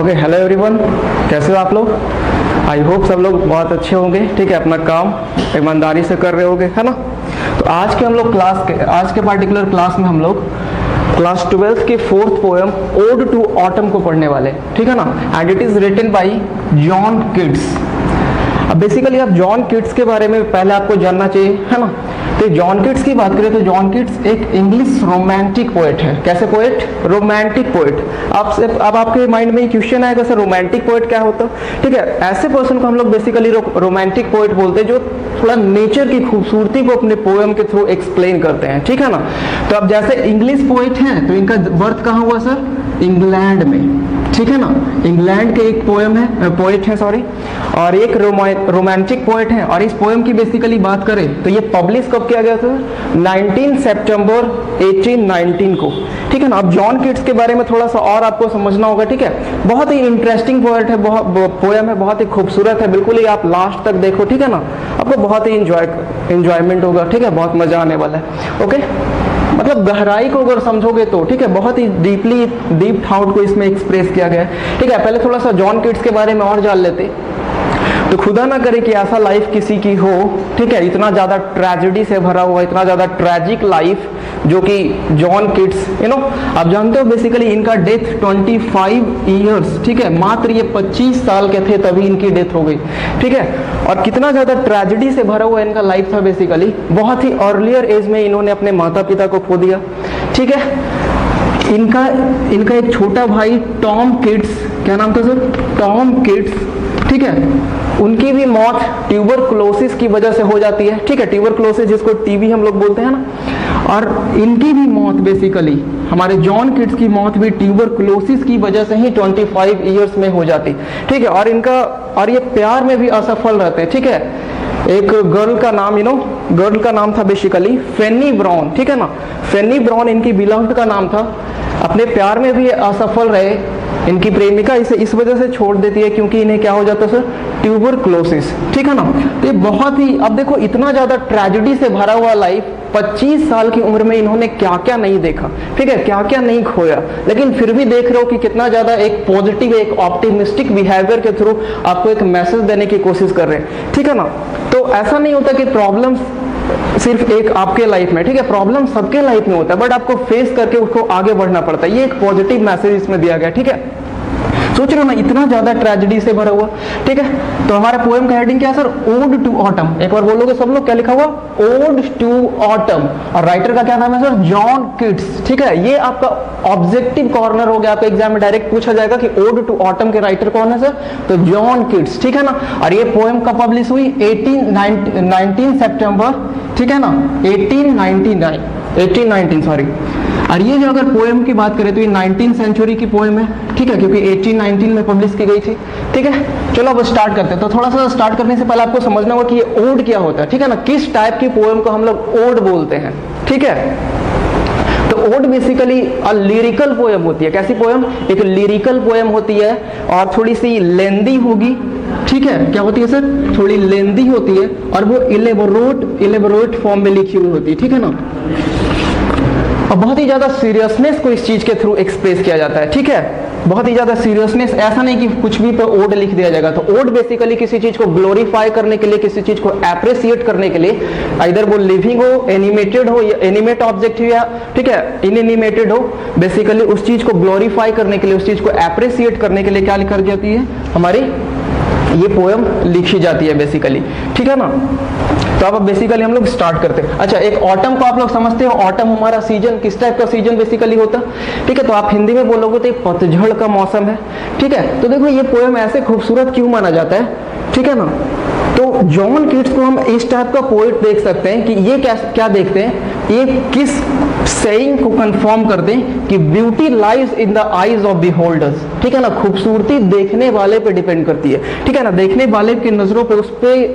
Okay, hello everyone, कैसे हो आप लोग? आई होप सब लोग बहुत अच्छे होंगे। ठीक है, अपना काम ईमानदारी से कर रहे होंगे, है ना? तो आज के पार्टिकुलर क्लास में हम लोग क्लास 12 की 4th poem odd to autumn को पढ़ने वाले, ठीक है ना? And it is written by John Keats. अब बेसिकली आप जॉन किट्स के बारे में पहले आपको जानना चाहिए, है ना? तो जॉन किट्स की बात करें तो जॉन किट्स एक इंग्लिश रोमांटिक पोएट है। कैसे पोएट? Romantic poet. अब आपके माइंड में क्वेश्चन आएगा, सर रोमांटिक पोएट क्या होता है? ठीक है, ऐसे पर्सन को हम लोग बेसिकली रोमांटिक पोएट बोलते हैं जो थोड़ा नेचर की खूबसूरती को अपने पोएम के थ्रू एक्सप्लेन करते हैं, ठीक है ना? तो अब जैसे इंग्लिश पोएट हैं तो इनका बर्थ कहाँ हुआ सर? इंग्लैंड में, ठीक है ना? इंग्लैंड के एक पोएट है सॉरी, और एक रोमांटिक पोएट है। और इस पोएम की बेसिकली बात करें तो ये पब्लिश कब किया गया था? 19 सितंबर 1819 को, ठीक है ना? अब जॉन किट्स के बारे में थोड़ा सा और आपको समझना होगा, ठीक है? बहुत ही इंटरेस्टिंग पोएट है, पोएम है, बहुत ही खूबसूरत है। बिल्कुल ही आप लास्ट तक देखो, ठीक है ना? आपको बहुत ही इंजॉयमेंट होगा, ठीक है? बहुत मजा आने वाला है। ओके, मतलब गहराई को अगर समझोगे तो, ठीक है, बहुत ही डीप थॉट को इसमें एक्सप्रेस किया गया है, ठीक है? पहले थोड़ा सा जॉन किट्स के बारे में और जान लेते। तो खुदा ना करे कि ऐसा लाइफ किसी की हो, ठीक है, इतना ज्यादा ट्रेजेडी से भरा हुआ, इतना ज्यादा ट्रेजिक लाइफ जो कि जॉन किट्स, आप जानते हो बेसिकली इनका डेथ 25 इयर्स, ठीक है, मात्र ये 25 साल के थे तभी इनकी डेथ हो गई, ठीक है? और कितना ज्यादा ट्रेजेडी से भरा हुआ इनका लाइफ था। बेसिकली बहुत ही अर्लियर एज में इन्होंने अपने माता पिता को खो दिया, ठीक है? इनका एक छोटा भाई टॉम किट्स, क्या नाम था सर? टॉम किट्स, ठीक है? उनकी भी मौत ट्यूबरकुलोसिस की वजह से हो जाती है, ठीक है? ट्यूबरकुलोसिस जिसको टीबी हम लोग बोलते हैं ना, और इनकी भी मौत बेसिकली, हमारे जॉन किट्स की मौत भी ट्यूबरकुलोसिस की वजह से ही 25 इयर्स में हो जाती, ठीक है? और ये प्यार में भी असफल रहते हैं, ठीक है? एक गर्ल का नाम था बेसिकली फेनी ब्राउन, ठीक है ना? फेनी ब्राउन इनकी बिलव्ड का नाम था। अपने प्यार में भी असफल रहे, इनकी प्रेमिका इसे इस वजह से छोड़ देती है क्योंकि इन्हें क्या हो जाता है सर? ट्यूबरकुलोसिस, ठीक है ना? तो ये बहुत ही, अब देखो इतना ज्यादा ट्रेजेडी से भरा हुआ लाइफ, 25 साल की उम्र में इन्होंने क्या क्या नहीं देखा, ठीक है, क्या क्या नहीं खोया, लेकिन फिर भी देख रहे हो कि कितना ज्यादा एक पॉजिटिव, एक ऑप्टिमिस्टिक बिहेवियर के थ्रू आपको एक मैसेज देने की कोशिश कर रहे हैं, ठीक है ना? तो ऐसा नहीं होता कि प्रॉब्लम्स सिर्फ एक आपके लाइफ में, ठीक है, प्रॉब्लम सबके लाइफ में होता है, बट आपको फेस करके उसको आगे बढ़ना पड़ता है। ये एक पॉजिटिव मैसेज इसमें दिया गया, ठीक है? सोच रहे हो ना, इतना ज्यादा ट्रेजेडी से भरा हुआ, ठीक है? तो हमारे पोएम का हेडिंग क्या है सर? Odd to autumn. एक बार बोलोगे सब लोग, क्या लिखा हुआ? Ode to autumn. और राइटर का क्या नाम है सर? जॉन किट्स, ठीक है? ये आपका ऑब्जेक्टिव कॉर्नर हो गया, आपके एग्जाम में डायरेक्ट पूछा जाएगा कि ओड टू ऑटम के राइटर कौन है सर? तो जॉन किट्स, ठीक है ना? और ये पोएम कब पब्लिश हुई? 19 सितंबर, ठीक है ना? 1819 सॉरी। और ये जो अगर पोएम की बात करें तो ये 19th सेंचुरी की पोएम है, ठीक है, क्योंकि 1819 में पब्लिश की गई थी, ठीक है? चलो अब स्टार्ट करते हैं। तो थोड़ा सा स्टार्ट करने से पहले आपको समझना होगा कि ये ओड क्या होता है, ठीक है ना? किस टाइप की पोएम को हम लोग ओड बोलते हैं, ठीक है? तो ओड बेसिकली लिरिकल पोएम होती है। कैसी पोएम? एक लिरिकल पोएम होती है और थोड़ी सी लेंदी होगी, ठीक है? क्या होती है सर? थोड़ी लेंदी होती है और वो इलेबोरेट फॉर्म में लिखी हुई होती है, ठीक है ना? और बहुत ही ज्यादा सीरियसनेस को इस चीज के थ्रू एक्सप्रेस किया जाता है, ठीक है? बहुत ही ज्यादा सीरियसनेस, ऐसा नहीं कि कुछ भी पे ओड लिख दिया जाएगा। तो ओड बेसिकली किसी चीज को ग्लोरीफाई करने के लिए, किसी चीज को एप्रिसिएट करने के लिए, इधर वो लिविंग हो, एनिमेटेड हो, या एनिमेट ऑब्जेक्ट हो, या ठीक है इनएनिमेटेड हो, बेसिकली उस चीज को ग्लोरीफाई करने के लिए, उस चीज को एप्रिसिएट करने के लिए क्या लिखी जाती है? हमारी ये पोएम लिखी जाती है बेसिकली, ठीक है ना? तो अब बेसिकली हम लोग स्टार्ट करते हैं। अच्छा, एक ऑटम को आप लोग समझते हो? ऑटम हमारा सीजन, किस टाइप का सीजन बेसिकली होता है, ठीक है? तो आप हिंदी में बोलोगे तो एक पतझड़ का मौसम है, ठीक है? तो देखो ये पोएम ऐसे खूबसूरत क्यों माना जाता है, ठीक है ना? तो जॉन किट्स को हम इस टाइप का पोएट देख सकते हैं कि ये क्या देखते हैं, ये किस सेइंग को कंफर्म करते हैं कि beauty lies in the eyes of the holders, ठीक है ना? खूबसूरती देखने वाले पे डिपेंड करती है, ठीक है ना? देखने वाले की नजरों पे,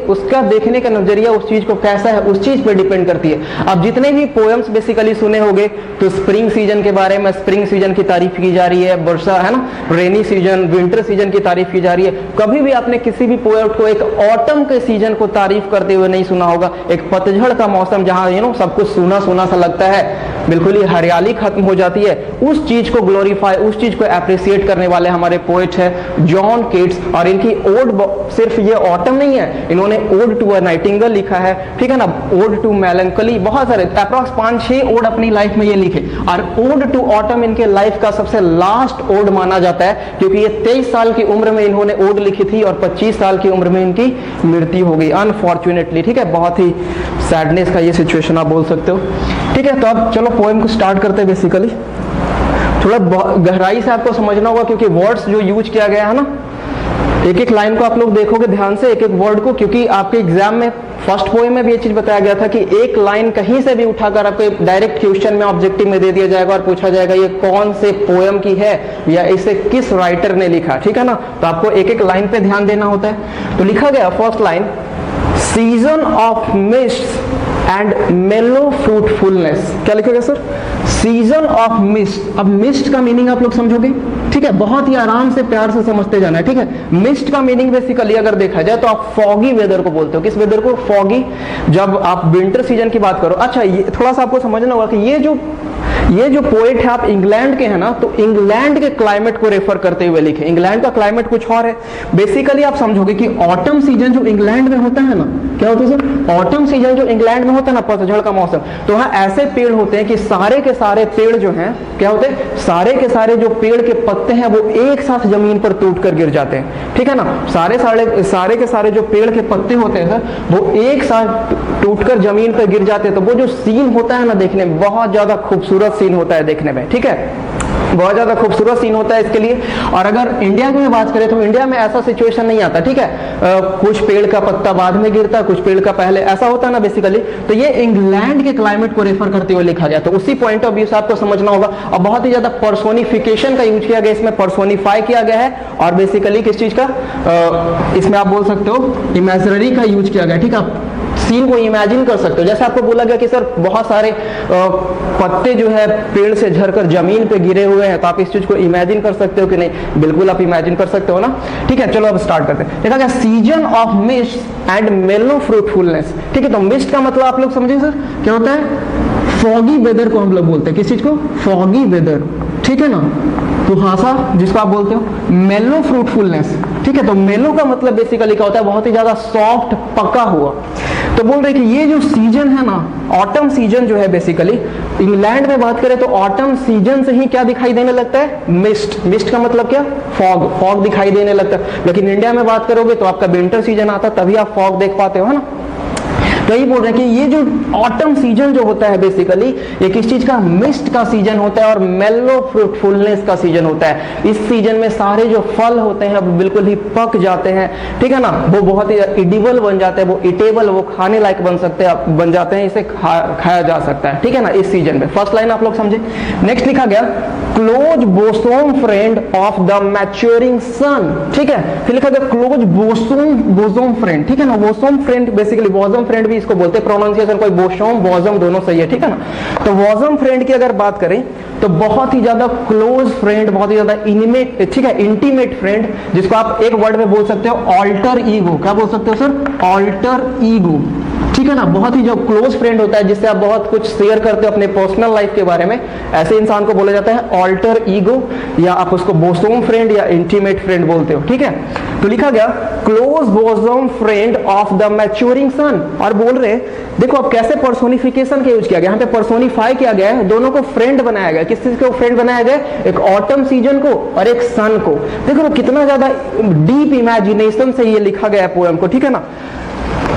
उसका देखने का नजरिया उस चीज को कैसा है उस चीज पे डिपेंड करती है। अब जितने भी पोएम्स बेसिकली सुने होंगे तो स्प्रिंग सीजन के बारे में, स्प्रिंग सीजन की तारीफ की जा रही है, वर्षा है ना, रेनी सीजन, विंटर सीजन की तारीफ की जा रही है। कभी भी आपने किसी भी पोएट को एक ऑटम के सीजन को तारीफ करते हुए नहीं सुना होगा। एक पतझड़ का मौसम जहां सब कुछ सूना सूना सा लगता है, बिल्कुल ही हरियाली खत्म हो जाती है, उस चीज को ग्लोरीफाई, उस चीज को एप्रिसिएट करने वाले हमारे पोएट है जॉन कीट्स। और इनकी ओड सिर्फ ये ऑटम नहीं है, इन्होंने ओड टू अ नाइटिंगेल लिखा है, ठीक है ना, ओड टू मेलंकली, बहुत सारे अप्रॉक्स 5-6 ओड अपनी लाइफ में ये लिखे। और ओड टू ऑटम इनके लाइफ का सबसे लास्ट ओड माना जाता है, क्योंकि ये 23 साल की उम्र में इन्होंने ओड लिखी थी और 25 साल की उम्र में इनकी मृत्यु हो गई अनफॉर्चुनेटली, ठीक है। बहुत ही सैडनेस का ये सिचुएशन आप बोल सकते हो, ठीक है। तो अब चलो पोएम को स्टार्ट करते हैं। बेसिकली थोड़ा गहराई से आपको समझना होगा, क्योंकि वर्ड्स जो यूज किया गया है ना, एक एक लाइन को आप लोग देखोगे ध्यान से, एक एक वर्ड को, क्योंकि आपके एग्जाम में फर्स्ट पोएम में भी ये चीज बताया गया था कि एक लाइन कहीं से भी उठाकर आपको डायरेक्ट क्वेश्चन में ऑब्जेक्टिव में दे दिया जाएगा और पूछा जाएगा ये कौन से पोएम की है या इसे किस राइटर ने लिखा, ठीक है ना। तो आपको एक एक लाइन पे ध्यान देना होता है। तो लिखा गया first line, season of mist and मेलो फ्रूटफुलनेस। क्या लिखा गया सर? Season of mist. अब मिस्ट का मीनिंग आप लोग समझोगे, ठीक है, बहुत ही आराम से प्यार से समझते जाना है, ठीक है। मिस्ट का मीनिंग बेसिकली अगर देखा जाए तो आप फॉगी वेदर को बोलते हो। किस वेदर को? फॉगी। जब आप विंटर सीजन की बात करो, अच्छा ये थोड़ा सा आपको समझना होगा कि ये जो पोएट है आप इंग्लैंड के हैं ना, तो इंग्लैंड के क्लाइमेट को रेफर करते हुए लिखे। इंग्लैंड का क्लाइमेट कुछ और है। बेसिकली आप समझोगे कि ऑटम सीजन जो इंग्लैंड में होता है ना, क्या होता है सर? ऑटम सीजन जो इंग्लैंड में होता है ना, पतझड़ का मौसम, तो वहां ऐसे पेड़ होते हैं कि सारे के सारे पेड़ जो हैं, क्या होते हैं, सारे के सारे जो पेड़ के पत्ते हैं वो एक साथ जमीन पर टूटकर गिर जाते हैं, ठीक है ना। सारे के सारे जो पेड़ के पत्ते होते हैं सर, वो एक साथ टूटकर जमीन पर गिर जाते हैं। तो वो जो सीन होता है ना, देखने में बहुत ज्यादा खूबसूरत सीन होता है देखने में, ठीक है, बहुत ज्यादा खूबसूरत सीन होता है इसके लिए। और अगर इंडिया की बात करें तो इंडिया में ऐसा सिचुएशन नहीं आता, ठीक है। कुछ पेड़ का पत्ता बाद में गिरता, कुछ पेड़ का पहले, ऐसा होता है ना बेसिकली। तो ये इंग्लैंड के क्लाइमेट को रेफर करते हुए लिखा गया, तो उसी पॉइंट ऑफ व्यू से आपको समझना होगा। और बहुत ही ज्यादा पर्सोनिफिकेशन का यूज किया गया, इसमें पर्सोनिफाई किया गया है। और बेसिकली किस चीज का, इसमें आप बोल सकते हो इमेजिनरी का यूज किया गया, ठीक है। सीन को इमेजिन कर सकते हो, जैसे आपको बोला गया कि सर बहुत सारे पत्ते जो है पेड़ से झड़कर जमीन पे गिरे हुए हैं, तो आप इस चीज को इमेजिन कर सकते हो कि नहीं? बिल्कुल आप इमेजिन कर सकते हो ना, ठीक है। चलो अब स्टार्ट करते हैं। देखा गया सीजन ऑफ मिस्ट एंड मेलो फ्रूटफुलनेस, ठीक है। तो मिस्ट का मतलब आप लोग समझे सर क्या होता है? फॉगी वेदर को हम लोग बोलते हैं। किस चीज को? फॉगी वेदर, ठीक है ना। कुहासा जिसको आप बोलते हो, मेलो फ्रूटफुलनेस, ठीक है। तो मेलो का मतलब बेसिकली क्या होता है? बहुत ही ज्यादा सॉफ्ट, पका हुआ। तो बोल रहे कि ये जो सीजन है ना, ऑटम सीजन जो है, बेसिकली इंग्लैंड में बात करें तो ऑटम सीजन से ही क्या दिखाई देने लगता है? मिस्ट। मिस्ट का मतलब क्या? फॉग। फॉग दिखाई देने लगता है। लेकिन इंडिया में बात करोगे तो आपका विंटर सीजन आता है, तभी आप फॉग देख पाते हो, है ना। तो ये बोल रहे हैं कि ये जो ऑटम सीजन जो होता है बेसिकली ये किस चीज का? मिस्ट का सीजन होता है और मेलो फ्रूटफुलनेस का सीजन होता है। इस सीजन में सारे जो फल होते हैं वो बिल्कुल ही पक जाते हैं, ठीक है ना। वो बहुत ही इडिबल बन जाते हैं, वो इटेबल, वो खाने लायक बन जाते हैं, इसे खाया जा सकता है, ठीक है ना, इस सीजन में। फर्स्ट लाइन आप लोग समझे। नेक्स्ट लिखा गया close bosom friend of the maturing sun, ठीक है। फिर लिखा गया क्लोज बोसोम फ्रेंड, ठीक है ना। बोसोम फ्रेंड बेसिकली बोसोम फ्रेंड इसको बोलते हैं, प्रोनाउंसिएशन कोई बोसोम बोसोम दोनों सही है, ठीक है ना। तो बोसोम फ्रेंड की अगर बात करें तो बहुत ही ज्यादा क्लोज फ्रेंड, बहुत ही ज्यादा इनिमेट, ठीक है, इंटीमेट फ्रेंड, जिसको आप एक वर्ड में बोल सकते हो ऑल्टर ईगो। क्या बोल सकते हो सर? ऑल्टर ईगो, ठीक है ना। बहुत ही जो क्लोज फ्रेंड होता है जिससे आप बहुत कुछ शेयर करते हो अपने पर्सनल लाइफ के बारे में, ऐसे इंसान को बोला जाता है ऑल्टर ईगो, या आप उसको बोसोम फ्रेंड या इंटीमेट फ्रेंड बोलते हो, ठीक है। तो लिखा गया close bosom friend of the maturing sun. और बोल रहे देखो अब कैसे पर्सोनिफिकेशन का यूज किया गया, यहाँ पे पर्सोनिफाई किया गया है, दोनों को फ्रेंड बनाया गया। किस चीज को फ्रेंड बनाया गया? एक ऑटम सीजन को और एक सन को। देखो कितना ज्यादा डीप इमेजिनेशन से ये लिखा गया है पोएम को, ठीक है ना।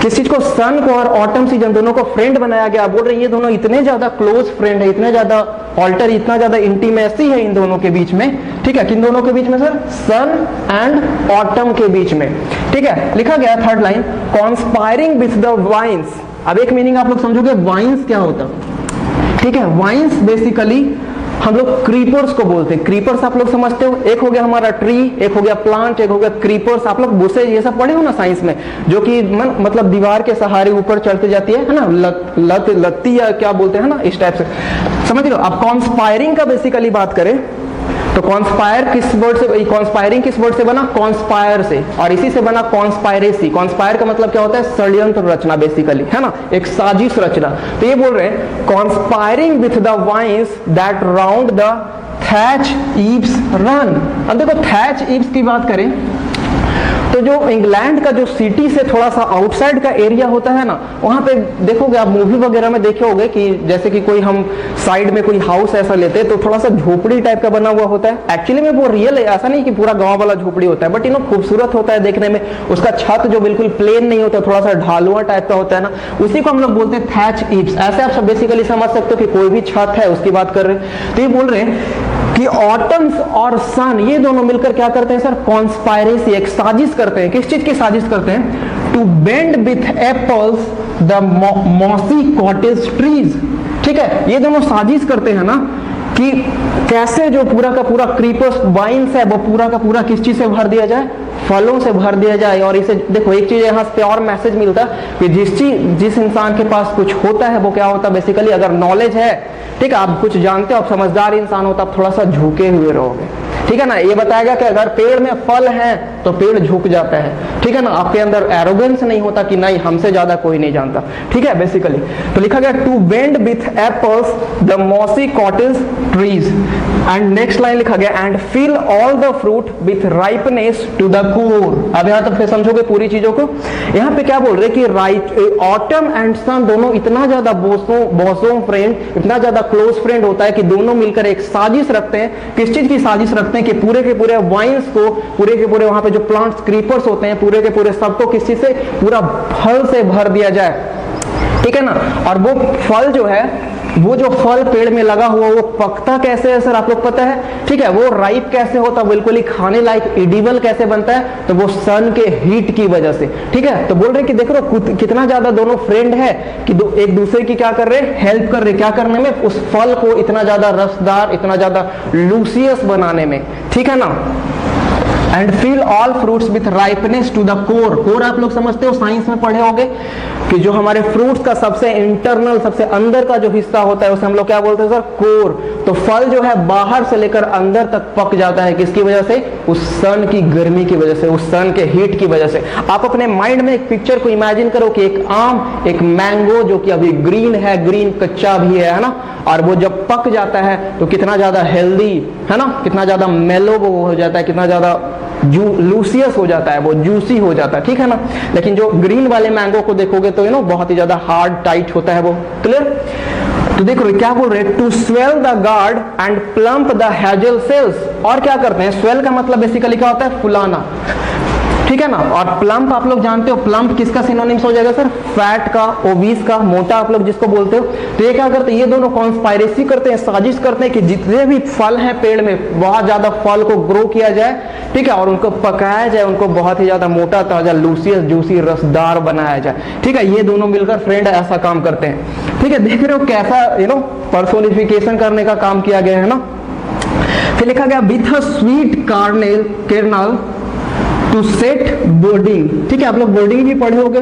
किस चीज को? सन को और ऑटम सीजन दोनों को फ्रेंड बनाया गया। बोल रहे ये दोनों इतने ज्यादा क्लोज फ्रेंड है, इतने ज्यादा ऑल्टर, इतना ज्यादा इंटीमेसी है इन दोनों के बीच में, ठीक है। किन दोनों के बीच में सर? सन एंड ऑटम के बीच में, ठीक है। लिखा गया third line conspiring with the vines. अब एक मीनिंग आप लोग समझोगे वाइन्स क्या होता, ठीक है। वाइन्स बेसिकली हम लोग क्रीपर्स को बोलते हैं। क्रीपर्स आप लोग समझते हो, एक हो गया हमारा ट्री, एक हो गया प्लांट, एक हो गया क्रीपर्स। आप लोग बुशे ये सब पढ़े हो ना साइंस में, जो कि मतलब दीवार के सहारे ऊपर चढ़ते जाती है ना, लत्ती या क्या बोलते हैं ना, इस टाइप से समझ लो। अब कॉन्स्पायरिंग का बेसिकली बात करें तो कॉन्स्पायर किस वर्ड से, कॉन्स्पायरिंग किस वर्ड से बना, कॉन्स्पायर से, और इसी से बना कॉन्स्पायरेसी। कॉन्स्पायर का मतलब क्या होता है, षड्यंत्र रचना बेसिकली, है ना, एक साजिश रचना। तो ये बोल रहे हैं conspiring with the vines that round the thatch eaves run. अब देखो थैच ईव्स की बात करें तो जो इंग्लैंड का जो सिटी से थोड़ा सा आउटसाइड का एरिया होता है ना, वहां पे देखोगे आप, मूवी वगैरह में देखे होगे कि जैसे कि कोई हम साइड में कोई हाउस ऐसा लेते हैं तो थोड़ा सा झोपड़ी टाइप का बना हुआ होता है। एक्चुअली में वो रियल है, ऐसा नहीं कि पूरा गांव वाला झोपड़ी होता है, बट खूबसूरत होता है देखने में। उसका छत जो बिल्कुल प्लेन नहीं होता, थोड़ा सा ढालुआ टाइप का होता है ना, उसी को हम लोग बोलते हैं थैच ईव्स। ऐसे आप सब बेसिकली समझ सकते हो कि कोई भी छत है उसकी बात कर रहे हैं। तो ये बोल रहे हैं कि ऑटम्स और सन ये दोनों मिलकर क्या करते हैं सर, कॉन्स्पायरेसी, एक साजिश करते हैं। किस चीज की साजिश करते हैं, to bend with apples the mossy cottage trees. ठीक है, ये दोनों साजिश करते हैं ना कि कैसे जो पूरा का पूरा क्रीपर्स वाइन्स है वो पूरा का पूरा किस चीज से भर दिया जाए, फलों से भर दिया जाए। और इसे देखो एक चीज यहाँ से और मैसेज मिलता है कि जिस इंसान के पास कुछ होता है वो क्या होता है बेसिकली, अगर नॉलेज है, ठीक है, आप कुछ जानते हो, आप समझदार इंसान हो, तो आप थोड़ा सा झुके हुए रहोगे। ठीक है ना, ये बताएगा कि अगर पेड़ में फल है तो पेड़ झुक जाता है। ठीक है ना, आपके अंदर एरोगेंस नहीं होता कि नहीं हमसे ज्यादा कोई नहीं जानता। ठीक है बेसिकली, तो लिखा गया to bend with apples the mossy cottage trees. And next line लिखा गया and fill all the fruit with ripeness to the core. अब यहाँ तक फिर समझोगे पूरी चीजों को। यहाँ पे क्या बोल रहे कि ऑटम एंड सन दोनों इतना ज्यादा बॉसों फ्रेंड, इतना ज्यादा क्लोज फ्रेंड होता है कि दोनों मिलकर एक साजिश रखते हैं। किस चीज की साजिश रखते हैं कि पूरे के पूरे वाइन्स को, पूरे के पूरे वहां पे जो प्लांट्स क्रीपर्स होते हैं, पूरे के पूरे सबको किस चीज से, पूरा फल से भर दिया जाए। ठीक है ना, और वो फल जो है, वो जो फल पेड़ में लगा हुआ वो पकता कैसे है सर, आप लोग पता है। ठीक है, वो राइप कैसे होता, बिल्कुल ही खाने लायक एडिबल कैसे बनता है, तो वो सन के हीट की वजह से। ठीक है, तो बोल रहे कि देख रहे हो कितना ज्यादा दोनों फ्रेंड है कि एक दूसरे की क्या कर रहे हैं, हेल्प कर रहे, क्या करने में, उस फल को इतना ज्यादा रसदार, इतना ज्यादा लूसियस बनाने में। ठीक है ना, and fill all fruits with ripeness to the core. Core आप लोग समझते हो, साइंस में पढ़े होंगे कि जो हमारे फ्रूट्स का सबसे इंटरनल, सबसे अंदर का जो हिस्सा होता है उसे हम लोग क्या बोलते हैं सर, कोर। तो फल जो है बाहर से लेकर अंदर तक पक जाता है, किसकी वजह से, उस सन की गर्मी की वजह से, उस सन के हीट की वजह से। आप अपने माइंड में एक पिक्चर को इमेजिन करो कि एक आम, एक मैंगो जो कि अभी ग्रीन है, ग्रीन कच्चा भी है ना, और वो जब पक जाता है तो कितना ज्यादा हेल्दी है ना, कितना ज्यादा मेलो वो हो जाता है, कितना ज्यादा लूसियस हो जाता है, वो जूसी हो जाता है। ठीक है ना, लेकिन जो ग्रीन वाले मैंगो को देखोगे तो बहुत ही ज्यादा हार्ड टाइट होता है वो। क्लियर, तो देखो क्या बोल रहे हैं, to swell the gourd and plump the hazel shells. और क्या करते हैं, स्वेल का मतलब बेसिकली क्या होता है, फुलाना। ठीक है ना, और प्लम्प आप लोग जानते हो, प्लम्प किसका सिनोनिम्स हो जाएगा सर, फैट का, ओबीस का, मोटा आप लोग जिसको बोलते हो। तो ये क्या करते हैं, ये दोनों कॉन्स्पायरेसी करते हैं, साजिश करते हैं कि जितने भी फल हैं पेड़ में, बहुत ज्यादा फल को ग्रो किया जाए। ठीक है, और उनको पकाया जाए, उनको बहुत ही ज्यादा मोटा, ताजा, लूसियस, जूसी, रसदार बनाया जाए। ठीक है, ये दोनों मिलकर फ्रेंड ऐसा काम करते हैं। ठीक है, देख रहे हो कैसा पर्सोनिफिकेशन करने का काम किया गया है ना। फिर लिखा गया with a sweet kernel to set budding. ठीक है, आप लोग बोर्डिंग भी पढ़े होंगे